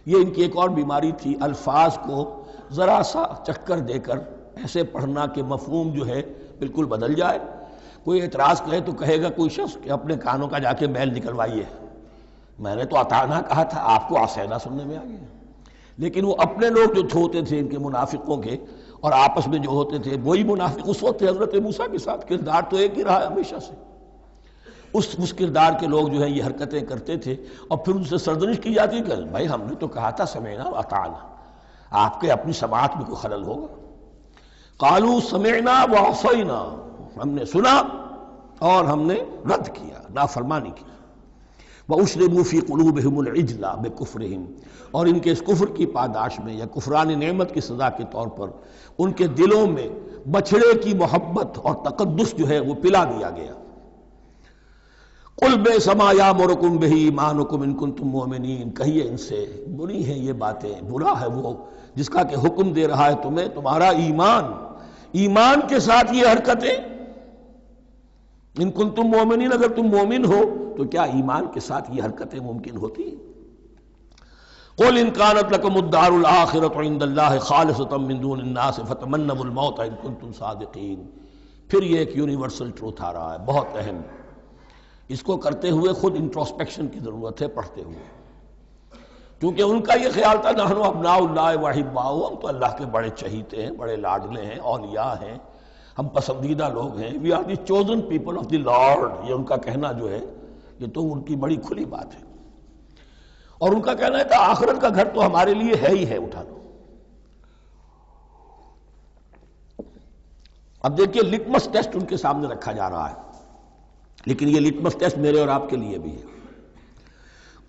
یہ ان کی ایک اور بیماری تھی، الفاظ کو ذرا سا چکر دے کر ایسے پڑھنا کہ مفہوم جو ہے بالکل بدل جائے۔ کوئی اعتراض کرے تو کہے گا کوئی شخص کہ اپنے کانوں کا جا کے میل نکلوائیے، میں نے تو اطعنا کہا تھا، آپ کو عصینا سننے میں آ گیا۔ لیکن وہ اپنے لوگ جو ہوتے تھے ان کے منافقوں کے، اور آپس میں جو ہوتے تھے وہی منافق اس وقت حضرت موسیٰ کے ساتھ، کردار تو ایک ہی رہا ہے ہمیشہ سے۔ اس کردار کے لوگ جو ہیں یہ حرکتیں کرتے تھے، اور پھر ان سے سرزنش کی جاتی کہ بھائی ہم نے تو کہا تھا سمعنا واطعنا، آپ کے اپنی سماعت میں کوئی خلل ہوگا۔ قالوا سمعنا وعصینا، ہم نے سنا اور ہم نے رد کیا، نافرمانی کی۔ وَأُشْرِبُوا فِي قُلُوبِهِمُ الْعِجْلَ بِكُفْرِهِمْ، اور ان کے اس کفر کی پاداش میں یا کفران نعمت کی سزا کے طور پر ان کے دلوں میں بچھڑے کی محبت اور تقدس جو ہے وہ پلا دیا گیا۔ قُلْ بِئْسَ مَا يَأْمُرُكُمْ بِهِ إِيمَانُكُمْ إِن كُنتُم مُؤْمِنِينَ، کہیے ان سے بری ہیں یہ باتیں، برا ہے وہ جس کا کہ حکم دے رہا ہے تمہیں تمہارا ایمان کے ساتھ یہ حرکتیں۔ ان کنتم مومنین، اگر تم مومن ہو تو کیا ایمان کے ساتھ یہ حرکتیں ممکن ہوتی ہیں؟ قُلْ إِن كَانَتْ لَكُمُ الدَّارُ الْآخِرَةُ عِندَ اللَّهِ خَالِصَةً مِّن دُونِ النَّاسِ فَتَمَنَّوُا الْمَوْتَ إِن كُنتُمْ صَادِقِينَ۔ پھر یہ ایک یونیورسل ٹروتھ آ رہا ہے، بہت اہم، اس کو کرتے ہوئے خود انٹروسپیکشن کی ضرورت ہے پڑھتے ہوئے، کیونکہ ان کا یہ خیال تھا نحن ابناء اللہ وحباؤہ، ہم تو اللہ کے بڑے چہیتے ہیں، بڑے لاڈلے ہیں، اولیاء ہیں، ہم پسندیدہ لوگ ہیں، we are the chosen people of the Lord, یہ ان کا کہنا جو ہے یہ تو ان کی بڑی کھلی بات ہے۔ اور ان کا کہنا ہے کہ آخرت کا گھر تو ہمارے لیے ہے ہی ہے، اٹھا لو۔ اب دیکھیے لٹمس ٹیسٹ ان کے سامنے رکھا جا رہا ہے، لیکن یہ لٹمس ٹیسٹ میرے اور آپ کے لیے بھی ہے۔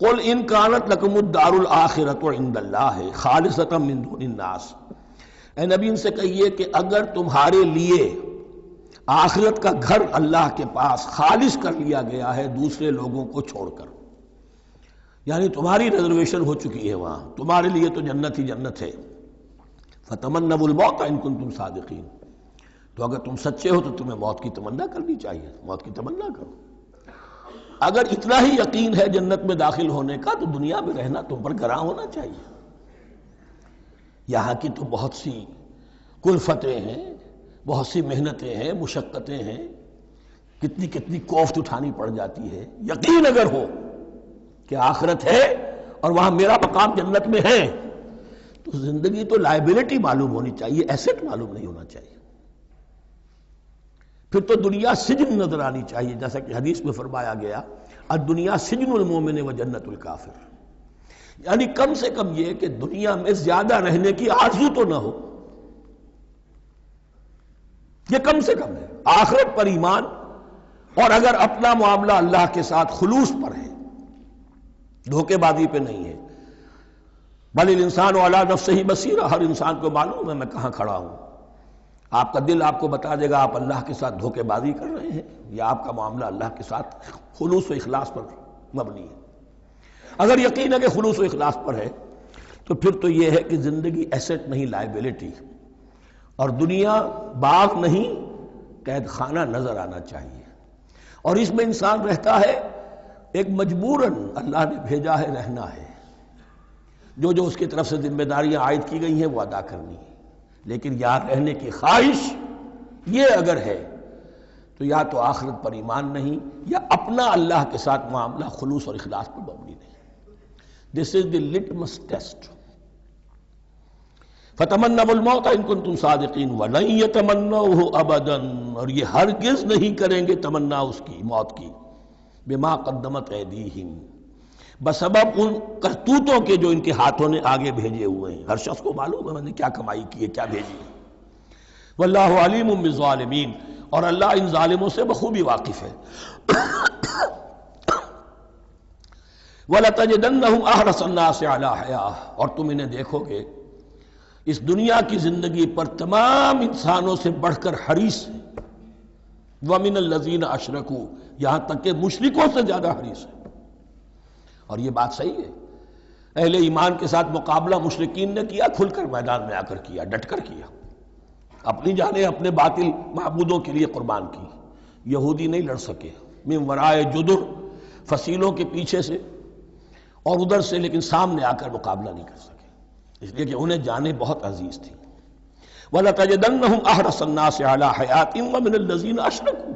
قُلْ إِن كَانَتْ لَكُمُ الدَّارُ الْآخِرَةُ عِندَ اللَّهِ خَالِصَةً مِّن دُونِ النَّاسِ، اے نبی ان سے کہیے کہ اگر تمہارے لیے آخرت کا گھر اللہ کے پاس خالص کر لیا گیا ہے دوسرے لوگوں کو چھوڑ کر، یعنی تمہاری ریزرویشن ہو چکی ہے وہاں، تمہارے لیے تو جنت ہی جنت ہے، فَتَمَنَّوُا الْمَوْتَ إِن كُنتُمْ صَادِقِينَ، تو اگر تم سچے ہو تو تمہیں موت کی تمنا کرنی چاہیے، موت کی تمنا کرو۔ اگر اتنا ہی یقین ہے جنت میں داخل ہونے کا تو دنیا میں رہنا تم پر گراں ہونا چاہیے۔ یہاں کی تو بہت سی کلفتیں ہیں، بہت سی محنتیں ہیں، مشقتیں ہیں، کتنی کتنی کوفت اٹھانی پڑ جاتی ہے۔ یقین اگر ہو کہ آخرت ہے اور وہاں میرا مقام جنت میں ہے تو زندگی تو لائبلٹی معلوم ہونی چاہیے، ایسٹ معلوم نہیں ہونا چاہیے۔ پھر تو دنیا سجن نظر آنی چاہیے، جیسا کہ حدیث میں فرمایا گیا الدنیا سجن المومن و جنت الکافر، یعنی کم سے کم یہ کہ دنیا میں زیادہ رہنے کی آرزو تو نہ ہو، یہ کم سے کم ہے۔ آخرت پر ایمان، اور اگر اپنا معاملہ اللہ کے ساتھ خلوص پر ہے، دھوکے بازی پہ نہیں ہے، بل الانسان علی نفسہ بصیرہ، ہر انسان کو معلوم ہے میں کہاں کھڑا ہوں۔ آپ کا دل آپ کو بتا دے گا آپ اللہ کے ساتھ دھوکے بازی کر رہے ہیں یا آپ کا معاملہ اللہ کے ساتھ خلوص و اخلاص پر مبنی ہے۔ اگر یقین ہے کہ خلوص و اخلاص پر ہے تو پھر تو یہ ہے کہ زندگی ایسٹ نہیں لائبلٹی، اور دنیا باغ نہیں قید خانہ نظر آنا چاہیے، اور اس میں انسان رہتا ہے ایک مجبوراً اللہ نے بھیجا ہے رہنا ہے، جو جو اس کی طرف سے ذمہ داریاں عائد کی گئی ہیں وہ ادا کرنی ہے، لیکن یہاں رہنے کی خواہش یہ اگر ہے تو یا تو آخرت پر ایمان نہیں یا اپنا اللہ کے ساتھ معاملہ خلوص اور اخلاص پر مبنی نہیں. دس از دی لٹمس ٹیسٹ. فَتَمَنَّوُا الْمَوْتَ إِن كُنتُمْ صَادِقِينَ وَلَن يَتَمَنَّوْهُ أَبَدًا، اور یہ ہرگز نہیں کریں گے تمنا اس کی موت کی، بِمَا قَدَّمَتْ أَيْدِيهِمْ، بسبب ان کرتوتوں کے جو ان کے ہاتھوں نے آگے بھیجے ہوئے ہیں. ہر شخص کو معلوم ہے میں نے کیا کمائی کی ہے، کیا بھیجی ہے. وَاللَّهُ عَلِيمٌ بِالظَّالِمِينَ، اور اللہ ان ظالموں سے بخوبی واقف ہے. وَلَتَجِدَنَّهُمْ أَحْرَصَ النَّاسِ عَلَىٰ حَيَاةٍ، اور تم انہیں دیکھو گے اس دنیا کی زندگی پر تمام انسانوں سے بڑھ کر حریص ہے. وَمِنَ الَّذِينَ أَشْرَكُوا، یہاں تک کہ مشرکوں سے زیادہ حریص ہے. اور یہ بات صحیح ہے. اہل ایمان کے ساتھ مقابلہ مشرکین نے کیا، کھل کر میدان میں آ کر کیا، ڈٹ کر کیا، اپنی جانیں اپنے باطل معبودوں کے لیے قربان کی. یہودی نہیں لڑ سکے، من ورائے جدر، فصیلوں کے پیچھے سے اور ادھر سے، لیکن سامنے آ کر مقابلہ نہیں کر سکے، اس لیے کہ انہیں جانیں بہت عزیز تھی. وَلَتَجِدَنَّهُمْ أَحْرَصَ النَّاسِ عَلَىٰ حَيَاةٍ وَمِنَ الَّذِينَ أَشْرَكُوا،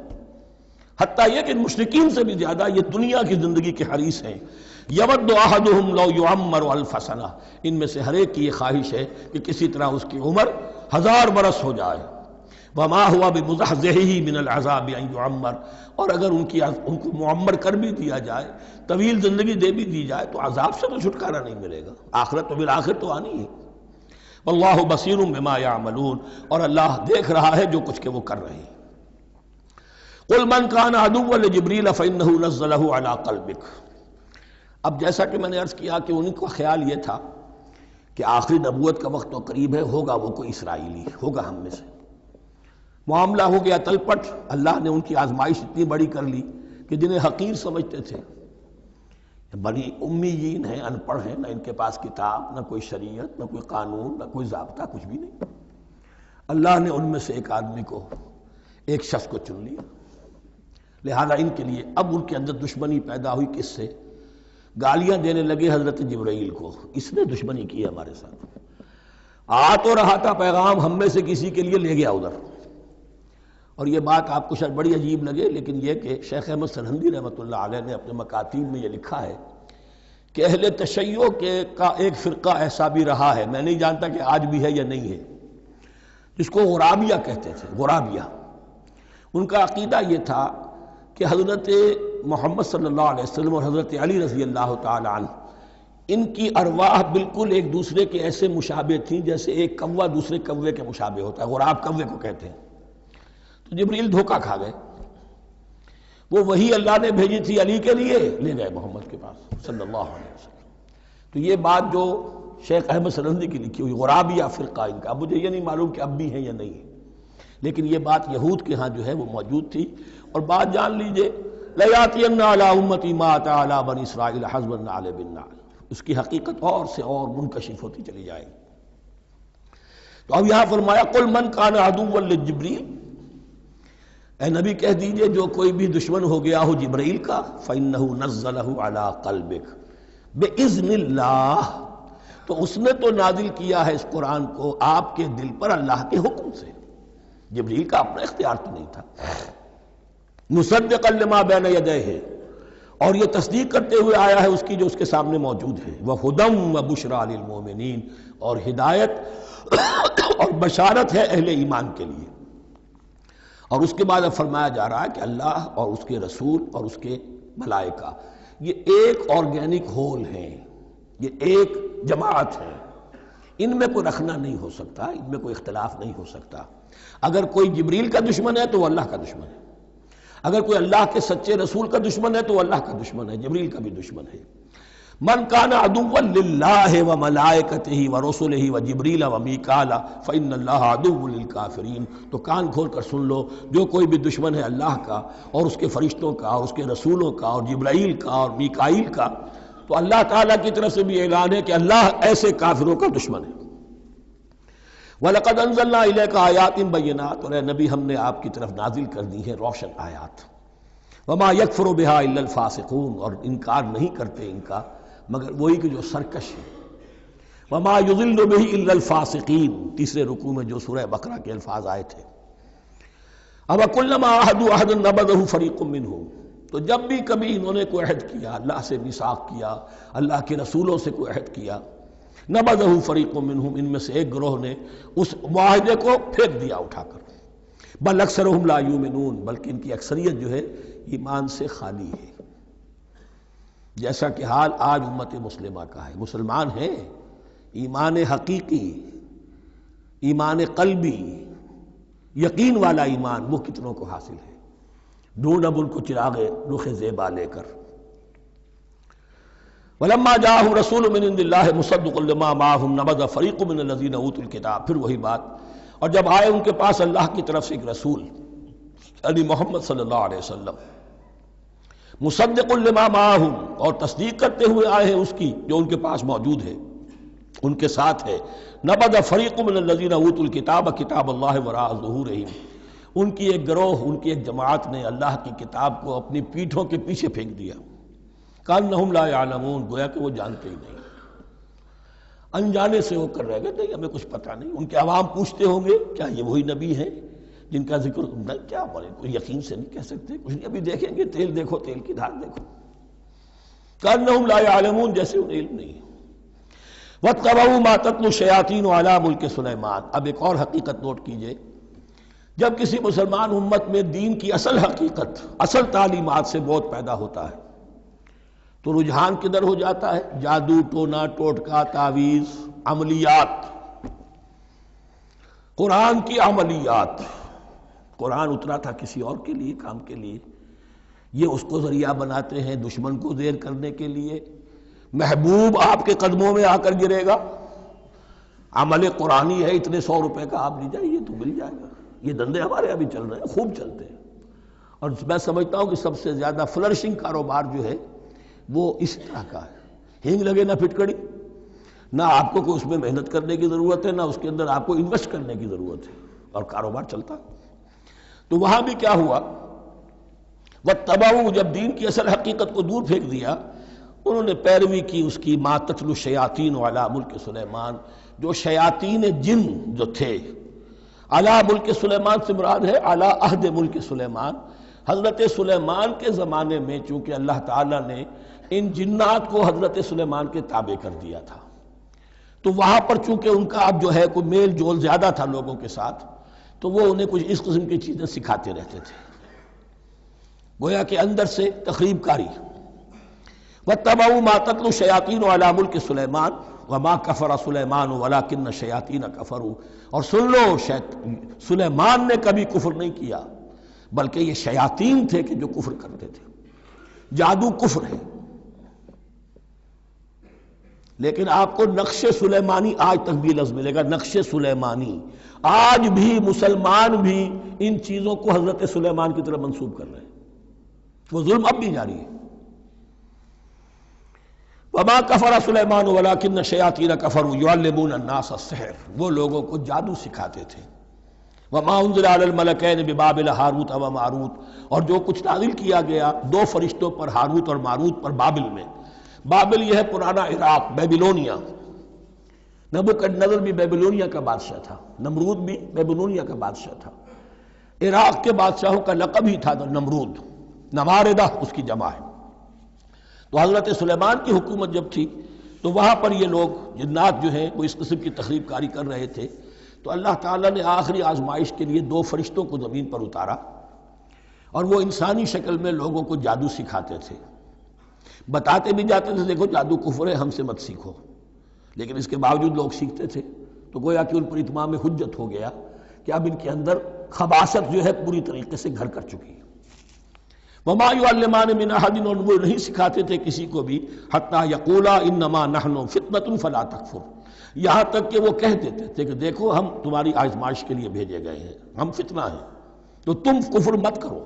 حتیٰ یہ کہ مشرکین سے بھی زیادہ یہ دنیا کی زندگی کے حریص ہیں. يَوَدُّ أَحَدُهُمْ لَوْ يُعَمَّرُ أَلْفَ سَنَةٍ، ان میں سے ہر ایک کی یہ خواہش ہے کہ کسی طرح اس کی عمر 1000 برس ہو جائے. وَمَا هُوَ بِمُزَحْزِحِهِ مِنَ الْعَذَابِ أَن يُعَمَّرَ، اور اگر ان کو معمر کر بھی دیا جائے، طویل زندگی دے بھی دی جائے، تو عذاب سے تو چھٹکارا نہیں ملے گا. آخرت تو بالآخر تو آنی ہے. واللہ بصیر بما یعملون، اور اللہ دیکھ رہا ہے جو کچھ کہ وہ کر رہے ہیں. قل من کان عدوا لجبریل فإنہ نزلہ علی قلبک. اب جیسا کہ میں نے عرض کیا کہ ان کا خیال یہ تھا کہ آخری نبوت کا وقت تو قریب ہے، ہوگا وہ کوئی اسرائیلی، ہوگا ہم میں سے. معاملہ ہو گیا تلپٹ. اللہ نے ان کی آزمائش اتنی بڑی کر لی کہ جنہیں حقیر سمجھتے تھے، بڑی امیین ہیں، ان پڑھ ہیں، نہ ان کے پاس کتاب، نہ کوئی شریعت، نہ کوئی قانون، نہ کوئی ضابطہ، کچھ بھی نہیں. اللہ نے ان میں سے ایک آدمی کو، ایک شخص کو چن لیا. لہذا ان کے لیے اب ان کے اندر دشمنی پیدا ہوئی. کس سے؟ گالیاں دینے لگے حضرت جبرائیل کو. اس نے دشمنی کی ہے ہمارے ساتھ، آ تو رہا تھا پیغام ہم میں سے کسی کے لیے، لے گیا ادھر. اور یہ بات آپ کو شاید بڑی عجیب لگے، لیکن یہ کہ شیخ احمد سرہندی رحمۃ اللہ علیہ نے اپنے مکاتیب میں یہ لکھا ہے کہ اہل تشیع کا ایک فرقہ ایسا بھی رہا ہے، میں نہیں جانتا کہ آج بھی ہے یا نہیں ہے، جس کو غرابیہ کہتے تھے. غرابیہ، ان کا عقیدہ یہ تھا کہ حضرت محمد صلی اللہ علیہ وسلم اور حضرت علی رضی اللہ تعالی عنہ، ان کی ارواح بالکل ایک دوسرے کے ایسے مشابہ تھیں جیسے ایک کوا دوسرے کوے کے مشابہ ہوتا ہے. غراب کوے کو کہتے ہیں. تو جبریل دھوکہ کھا گئے. وہ وہی اللہ نے بھیجی تھی علی کے لیے، لے گئے محمد کے پاس صلی اللہ علیہ وسلم. تو یہ بات جو شیخ احمد سرہندی کی لکھی ہوئی غرابیہ فرقہ ان کا، مجھے یہ نہیں معلوم کہ اب بھی ہیں یا نہیں ہے، لیکن یہ بات یہود کے ہاں جو ہے وہ موجود تھی. اور بات جان لیجئے، لَيَأْتِيَنَّ عَلَىٰ أُمَّتِي مَا أَتَىٰ عَلَىٰ بَنِي إِسْرَائِيلَ حَسْبَ النَّعْلِ بِالنَّعْلِ، اس کی حقیقت اور سے اور منکشف ہوتی چلی جائے گی. تو اب یہاں فرمایا قُلْ مَنْ كَانَ عَدُوًّا لِجِبْرِيلَ، اے نبی کہہ دیجئے جو کوئی بھی دشمن ہو گیا ہو جبرائیل کا، فَإِنَّهُ نَزَّلَهُ عَلَىٰ قَلْبِكَ بِإِذْنِ اللَّهِ، تو اس نے تو نازل کیا ہے اس قرآن کو آپ کے دل پر اللہ کے حکم سے. جبرائیل کا اپنا اختیار تو نہیں تھا. مصدقا لما بین یدیہ، اور یہ تصدیق کرتے ہوئے آیا ہے اس کی جو اس کے سامنے موجود ہے. وہدی وبشریٰ للمؤمنین، اور ہدایت اور بشارت ہے اہل ایمان کے لیے. اور اس کے بعد اب فرمایا جا رہا ہے کہ اللہ اور اس کے رسول اور اس کے ملائکہ یہ ایک آرگینک ہول ہیں، یہ ایک جماعت ہے. ان میں کوئی رکھنا نہیں ہو سکتا، ان میں کوئی اختلاف نہیں ہو سکتا. اگر کوئی جبریل کا دشمن ہے تو وہ اللہ کا دشمن ہے، اگر کوئی اللہ کے سچے رسول کا دشمن ہے تو وہ اللہ کا دشمن ہے، جبریل کا بھی دشمن ہے. من کان عدوا للہ وملائکتہ ورسلہ وجبریل ومیکال فإن اللہ عدو للکافرین. تو کان کھول کر سن لو، جو کوئی بھی دشمن ہے اللہ کا اور اس کے فرشتوں کا اور اس کے رسولوں کا اور جبرائیل کا اور میکائیل کا، تو اللہ تعالیٰ کی طرف سے بھی اعلان ہے کہ اللہ ایسے کافروں کا دشمن ہے. وَلَقَدْ أَنزَلْنَا إِلَيْكَ آيَاتٍ بَيِّنَاتٍ، اور اے نبی ہم نے آپ کی طرف نازل کر دی ہیں روشن آیات. وَمَا يَكْفُرُ بِهَا إِلَّا الْفَاسِقُونَ، اور انکار نہیں کرتے ان کا مگر وہی کہ جو سرکش ہے. وَمَا يُضِلُّ بِهِ إِلَّا الْفَاسِقِينَ، تیسرے رکوع میں جو سورہ بقرہ کے الفاظ آئے تھے. اب کلما عہدوا عہدا نبذہ فریق منہم، تو جب بھی کبھی انہوں نے کوئی عہد کیا، اللہ سے میثاق کیا، اللہ کے رسولوں سے کوئی عہد کیا، نبذہ فریق منہم، ان میں سے ایک گروہ نے اس معاہدے کو پھینک دیا اٹھا کر، بل اکثرہم لا یؤمنون، بلکہ ان کی اکثریت جو ہے ایمان سے خالی ہے، جیسا کہ حال آج امت مسلمہ کا ہے۔ مسلمان ہیں، ایمان حقیقی، ایمان قلبی، یقین والا ایمان وہ کتنوں کو حاصل ہے؟ ڈھونڈ اب ان کو چراغ رخ زیبا لے کر۔ وَلَمَّا جَاءَهُمْ رَسُولٌ مِّنْ عِندِ اللَّهِ مُصَدِّقٌ لِّمَا مَعَهُمْ نَبَذَ فَرِيقٌ مِّنَ الَّذِينَ أُوتُوا الْكِتَابَ، پھر وہی بات، اور جب آئے ان کے پاس اللہ کی طرف سے ایک رسول یعنی محمد صلی اللہ علیہ وسلم، مصدق لما معہم، اور تصدیق کرتے ہوئے آئے ہیں اس کی جو ان کے پاس موجود ہے، ان کے ساتھ ہے، نبذ فریق من الذین اوتوا الکتاب کتاب اللہ وراء ظہورہم، ان کی ایک گروہ، ان کی ایک جماعت نے اللہ کی کتاب کو اپنی پیٹھوں کے پیچھے پھینک دیا، کأنہم لا یعلمون، گویا کہ وہ جانتے ہی نہیں، انجانے سے ہو کر رہ گئے، نہیں ہمیں کچھ پتہ نہیں۔ ان کے عوام پوچھتے ہوں گے کیا یہ وہی نبی ہیں جن کا ذکر نہیں، کیا بولے، کوئی یقین سے نہیں کہہ سکتے، کچھ نہیں، ابھی دیکھیں گے، تیل دیکھو، تیل کی دھار دیکھو، کأنہم لا یعلمون، جیسے انہیں علم نہیں۔ وَاتَّبَعُوا مَا تَتْلُو الشَّيَاطِینُ عَلَىٰ مُلْکِ سُلَیمان، اب ایک اور حقیقت نوٹ کیجئے، جب کسی مسلمان امت میں دین کی اصل حقیقت، اصل تعلیمات سے بہت پیدا ہوتا ہے تو رجحان کدھر ہو جاتا ہے؟ جادو، ٹونا، ٹوٹکا، تعویذ، عملیات، قرآن کی عملیات۔ قرآن اترا تھا کسی اور کے لیے، کام کے لیے، یہ اس کو ذریعہ بناتے ہیں دشمن کو زیر کرنے کے لیے۔ محبوب آپ کے قدموں میں آ کر گرے گا، عمل قرآنی ہے، اتنے 100 روپے کا آپ لے جائیے تو مل جائے گا۔ یہ دندے ہمارے ابھی چل رہے ہیں، خوب چلتے ہیں، اور میں سمجھتا ہوں کہ سب سے زیادہ فلرشنگ کاروبار جو ہے وہ اس طرح کا ہے۔ ہینگ لگے نہ پھٹکڑی، نہ آپ کو کوئی اس میں محنت کرنے کی ضرورت ہے، نہ اس کے اندر آپ کو انویسٹ کرنے کی ضرورت ہے، اور کاروبار چلتا ہے۔ تو وہاں بھی کیا ہوا، وَاتَّبَعُوا، جب دین کی اصل حقیقت کو دور پھینک دیا، انہوں نے پیروی کی اس کی، مَا تَتْلُو الشَّيَاطِینُ عَلَىٰ مُلْکِ سُلَیمان، جو شیاطین جن جو تھے، عَلَىٰ مُلْکِ سُلَیمان سے مراد ہے عَلَىٰ عہد ملک سلیمان، حضرت سلیمان کے زمانے میں چونکہ اللہ تعالیٰ نے ان جنات کو حضرت سلیمان کے تابع کر دیا تھا، تو وہاں پر چونکہ ان کا اب جو ہے کوئی میل جول زیادہ تھا لوگوں کے ساتھ، تو وہ انہیں کچھ اس قسم کی چیزیں سکھاتے رہتے تھے، گویا کہ اندر سے تخریب کاری۔ وَاتَّبَعُوا مَا تَتْلُو الشَّيَاطِینُ عَلَىٰ مُلْکِ سُلَیمان وَمَا كَفَرَ سُلَیمَانُ وَلَٰكِنَّ الشَّيَاطِینَ كَفَرُوا، اور سن لو، سلیمان نے کبھی کفر نہیں کیا، بلکہ یہ شیاطین تھے کہ جو کفر کرتے تھے۔ جادو کفر ہے، لیکن آپ کو نقش سلیمانی آج تک بھی لفظ ملے گا، نقش سلیمانی، آج بھی مسلمان بھی ان چیزوں کو حضرت سلیمان کی طرف منسوب کر رہے ہیں، وہ ظلم اب بھی جاری ہے۔ وَمَا كَفَرَ سُلَيْمَانُ وَلَٰكِنَّ الشَّيَاطِينَ كَفَرُوا يُعَلِّمُونَ النَّاسَ السِّحْرَ، وہ لوگوں کو جادو سکھاتے تھے۔ وَمَا أُنزِلَ عَلَى الْمَلَكَيْنِ بِبَابِلَ هَارُوتَ وَمَارُوتَ، اور جو کچھ نازل کیا گیا 2 فرشتوں پر، ہاروت اور ماروت پر، بابل میں۔ بابل یہ ہے پرانا عراق، بیبلونیا۔ نبوکدنضر بھی بیبلونیا کا بادشاہ تھا، نمرود بھی بیبلونیا کا بادشاہ تھا، عراق کے بادشاہوں کا لقب ہی تھا نمرود، نماردہ اس کی جمع ہے۔ تو حضرت سلیمان کی حکومت جب تھی تو وہاں پر یہ لوگ جنات جو ہیں وہ اس قسم کی تخریب کاری کر رہے تھے، تو اللہ تعالیٰ نے آخری آزمائش کے لیے 2 فرشتوں کو زمین پر اتارا، اور وہ انسانی شکل میں لوگوں کو جادو سکھاتے تھے، بتاتے بھی جاتے تھے دیکھو جادو کفر ہے، ہم سے مت سیکھو، لیکن اس کے باوجود لوگ سیکھتے تھے، تو گویا کہ ان پر اتمام حجت ہو گیا کہ اب ان کے اندر خباثت جو ہے پوری طریقے سے گھر کر چکی ہے۔ وَمَا يُعَلِّمَانِ مِنْ أَحَدٍ، اور وہ نہیں سکھاتے تھے کسی کو بھی، حَتَّىٰ يَقُولَا إِنَّمَا نَحْنُ فِتْنَةٌ فَلَا تَكْفُرْ، یہاں تک کہ وہ کہہ دیتے تھے کہ دیکھو ہم تمہاری آزمائش کے لیے بھیجے گئے ہیں، ہم فتنہ ہیں، تو تم کفر مت کرو۔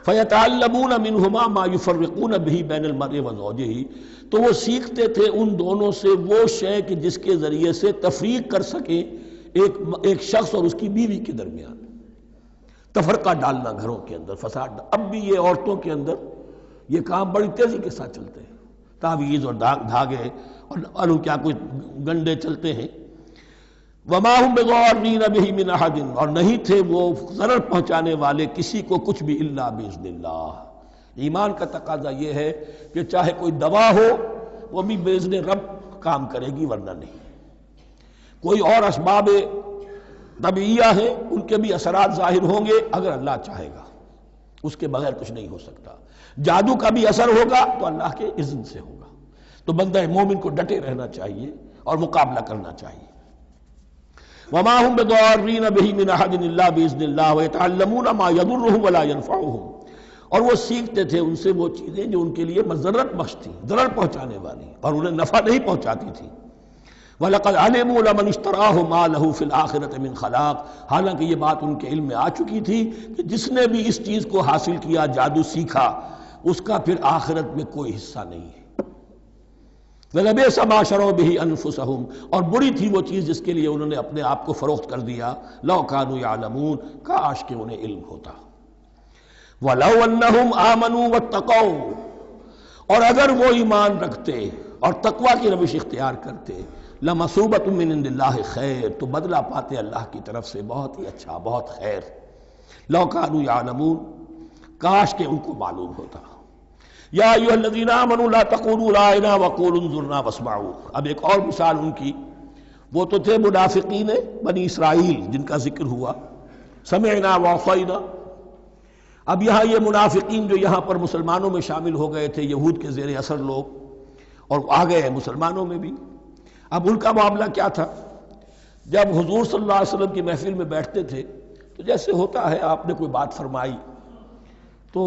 فَيَتَعَلَّمُونَ مِنْهُمَا مَا يُفَرِّقُونَ بِهِ بَيْنَ الْمَرْءِ وَزَوْجِهِ، تو وہ سیکھتے تھے ان دونوں سے وہ شے کہ جس کے ذریعے سے تفریق کر سکیں ایک شخص اور اس کی بیوی کے درمیان، تفرقہ ڈالنا گھروں کے اندر، فساد۔ اب بھی یہ عورتوں کے اندر یہ کام بڑی تیزی کے ساتھ چلتے ہیں، تعویذ اور دھاگے اور کیا کوئی گنڈے چلتے ہیں۔ وما هم بضارین بہ من احد، اور نہیں تھے وہ ضرر پہنچانے والے کسی کو کچھ بھی الا باذن اللہ۔ ایمان کا تقاضا یہ ہے کہ چاہے کوئی دوا ہو وہ بھی باذن رب کام کرے گی، ورنہ نہیں۔ کوئی اور اسباب طبیعیہ ہیں، ان کے بھی اثرات ظاہر ہوں گے اگر اللہ چاہے گا، اس کے بغیر کچھ نہیں ہو سکتا۔ جادو کا بھی اثر ہوگا تو اللہ کے اذن سے ہوگا۔ تو بندہ مومن کو ڈٹے رہنا چاہیے اور مقابلہ کرنا چاہیے۔ وما هم بضارین بہ من احد الا باذن اللہ ویتعلمون ما یضرهم ولا ينفعهم، اور وہ سیکھتے تھے ان سے وہ چیزیں جو ان کے لیے مضرت بخش تھیں، ضرر پہنچانے والی، اور انہیں نفع نہیں پہنچاتی تھی۔ وَلَقَدْ عَلِمُوا لَمَنِ اشْتَرَاهُ مَا لَهُ فِي الْآخِرَةِ مِنْ خَلَاقٍ، حالانکہ یہ بات ان کے علم میں آ چکی تھی کہ جس نے بھی اس چیز کو حاصل کیا، جادو سیکھا، اس کا پھر آخرت میں کوئی حصہ نہیں ہے۔ وَلَبِئْسَ مَا شَرَوْا بِهِ أَنفُسَهُمْ، اور بری تھی وہ چیز جس کے لیے انہوں نے اپنے آپ کو فروخت کر دیا۔ لَوْ كَانُوا يَعْلَمُونَ، کاش کہ انہیں علم ہوتا۔ وَلَوْ أَنَّهُمْ آمَنُوا وَاتَّقَوْا، اور اگر وہ ایمان رکھتے اور تقوی کی روش اختیار کرتے، لَمَثُوبَةٌ مِّنْ عِندِ اللَّهِ خَيْرٌ، تو بدلہ پاتے اللہ کی طرف سے بہت ہی اچھا، بہت خیر۔ لَوْ كَانُوا يَعْلَمُونَ، کاش کہ ان کو معلوم ہوتا۔ یا ایھا الذین آمنوا لا تقولوا رائنا وقولوا انظرنا واسمعوا، اب ایک اور مثال ان کی، وہ تو تھے منافقین بنی اسرائیل جن کا ذکر ہوا، سمعنا وعصینا۔ اب یہاں یہ منافقین جو یہاں پر مسلمانوں میں شامل ہو گئے تھے، یہود کے زیر اثر لوگ، اور آ گئے ہیں مسلمانوں میں بھی۔ اب ان کا معاملہ کیا تھا؟ جب حضور صلی اللہ علیہ وسلم کی محفل میں بیٹھتے تھے تو جیسے ہوتا ہے، آپ نے کوئی بات فرمائی تو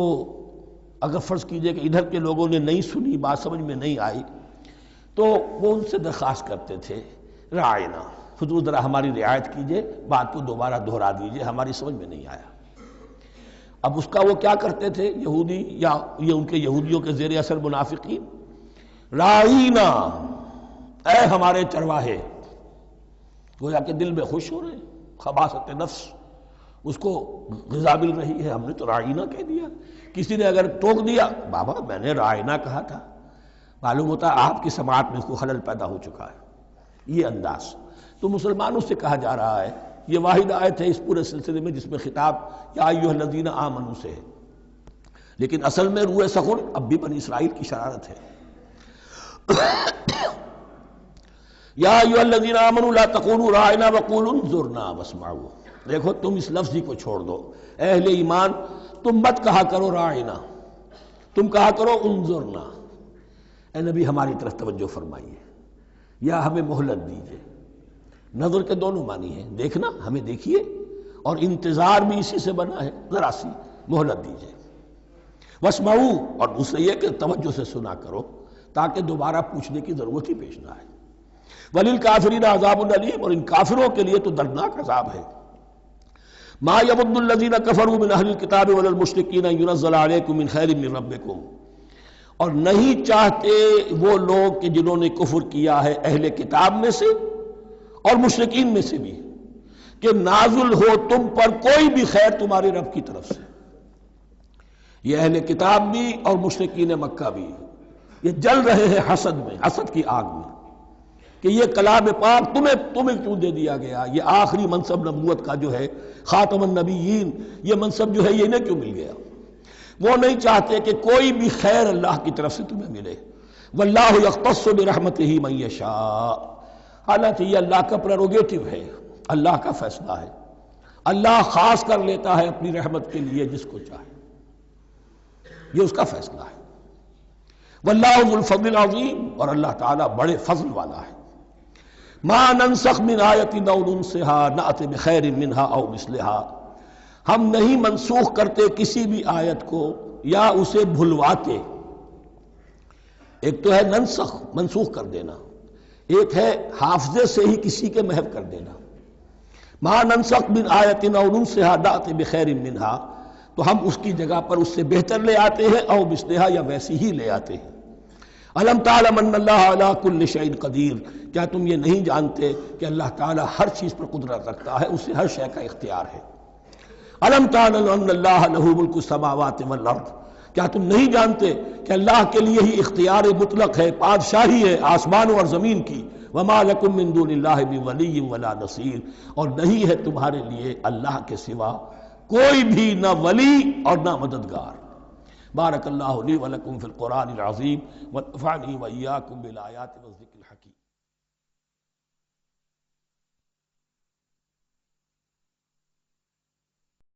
اگر فرض کیجئے کہ ادھر کے لوگوں نے نہیں سنی، بات سمجھ میں نہیں آئی، تو وہ ان سے درخواست کرتے تھے رعاینا، حضور ذرا ہماری رعایت کیجئے، بات کو دوبارہ دہرا دیجئے، ہماری سمجھ میں نہیں آیا۔ اب اس کا وہ کیا کرتے تھے یہودی، یا یہ ان کے یہودیوں کے زیر اثر منافقین، رعاینا، اے ہمارے چرواہے، گویا کہ دل میں خوش ہو رہے ہیں، خباثت نفس اس کو غذا مل رہی ہے، ہم نے تو رعاینا کہہ دیا۔ کسی نے اگر ٹوک دیا، بابا میں نے رعاینا کہا تھا، معلوم ہوتا ہے آپ کی سماعت میں اس کو خلل پیدا ہو چکا ہے، یہ انداز۔ تو مسلمانوں سے کہا جا رہا ہے، یہ واحد آیت ہے اس پورے سلسلے میں جس میں خطاب یا ایھا الذین آمنوا سے ہے، لیکن اصل میں روح سخن اب بھی بنی اسرائیل کی شرارت ہے۔ یا ایھا الذین آمنوا لا تقولوا رعاینا وقولوا انظرنا واسمعوا، دیکھو تم اس لفظ ہی کو چھوڑ دو، اہل ایمان تم مت کہا کرو رعاینا، تم کہا کرو انظرنا، اے نبی ہماری طرف توجہ فرمائیے، یا ہمیں مہلت دیجیے۔ نظر کے دونوں معنی ہیں، دیکھنا، ہمیں دیکھیے، اور انتظار بھی اسی سے بنا ہے، ذرا سی مہلت دیجیے۔ واسمعوا، اور دوسرے یہ کہ توجہ سے سنا کرو تاکہ دوبارہ پوچھنے کی ضرورت ہی پیش نہ آئے۔ وللکافرین عذاب علیم، اور ان کافروں کے لیے تو دردناک عذاب ہے۔ ما یود الذین کفروا من اہل الکتاب ولا المشرکین ان ینزل علیکم من خیر من ربکم، اور نہیں چاہتے وہ لوگ کہ جنہوں نے کفر کیا ہے اہل کتاب میں سے اور مشرکین میں سے بھی، کہ نازل ہو تم پر کوئی بھی خیر تمہارے رب کی طرف سے۔ یہ اہل کتاب بھی اور مشرکین مکہ بھی، یہ جل رہے ہیں حسد میں، حسد کی آگ میں، کہ یہ کلام پاک تمہیں کیوں دے دیا گیا، یہ آخری منصب نبوت کا جو ہے، خاتم النبیین، یہ منصب جو ہے یہ انہیں کیوں مل گیا؟ وہ نہیں چاہتے کہ کوئی بھی خیر اللہ کی طرف سے تمہیں ملے۔ واللہ یختص برحمتہ من یشاء، حالانکہ یہ اللہ کا پریروگیٹو ہے، اللہ کا فیصلہ ہے، اللہ خاص کر لیتا ہے اپنی رحمت کے لیے جس کو چاہے، یہ اس کا فیصلہ ہے۔ واللہ ذو الفضل العظیم، اور اللہ تعالیٰ بڑے فضل والا ہے۔ ما ننسخ من آیت او ننسها نأت بخیر منها او مثلها، ہم نہیں منسوخ کرتے کسی بھی آیت کو یا اسے بھلواتے۔ ایک تو ہے ننسخ، منسوخ کر دینا، ایک ہے حافظے سے ہی کسی کے محو کر دینا۔ ما ننسخ من آیت او ننسها نأت بخیر منها، تو ہم اس کی جگہ پر اس سے بہتر لے آتے ہیں، او مثلها یا ویسی ہی لے آتے ہیں۔ الم تعلم ان اللہ علی کل شیء قدیر، کیا تم یہ نہیں جانتے کہ اللہ تعالیٰ ہر چیز پر قدرت رکھتا ہے، اسے ہر شے کا اختیار ہے۔ الم تعلم ان اللہ لہ ملک السماوات والارض، کیا تم نہیں جانتے کہ اللہ کے لیے ہی اختیار مطلق ہے، بادشاہی ہے آسمانوں اور زمین کی؟ وما لکم من دون اللہ من ولی ولا نصیر، اور نہیں ہے تمہارے لیے اللہ کے سوا کوئی بھی نہ ولی اور نہ مددگار۔ بارک اللہ لی ولکم فی القرآن العظیم ونفعنی وإیاکم بالآیات والذکر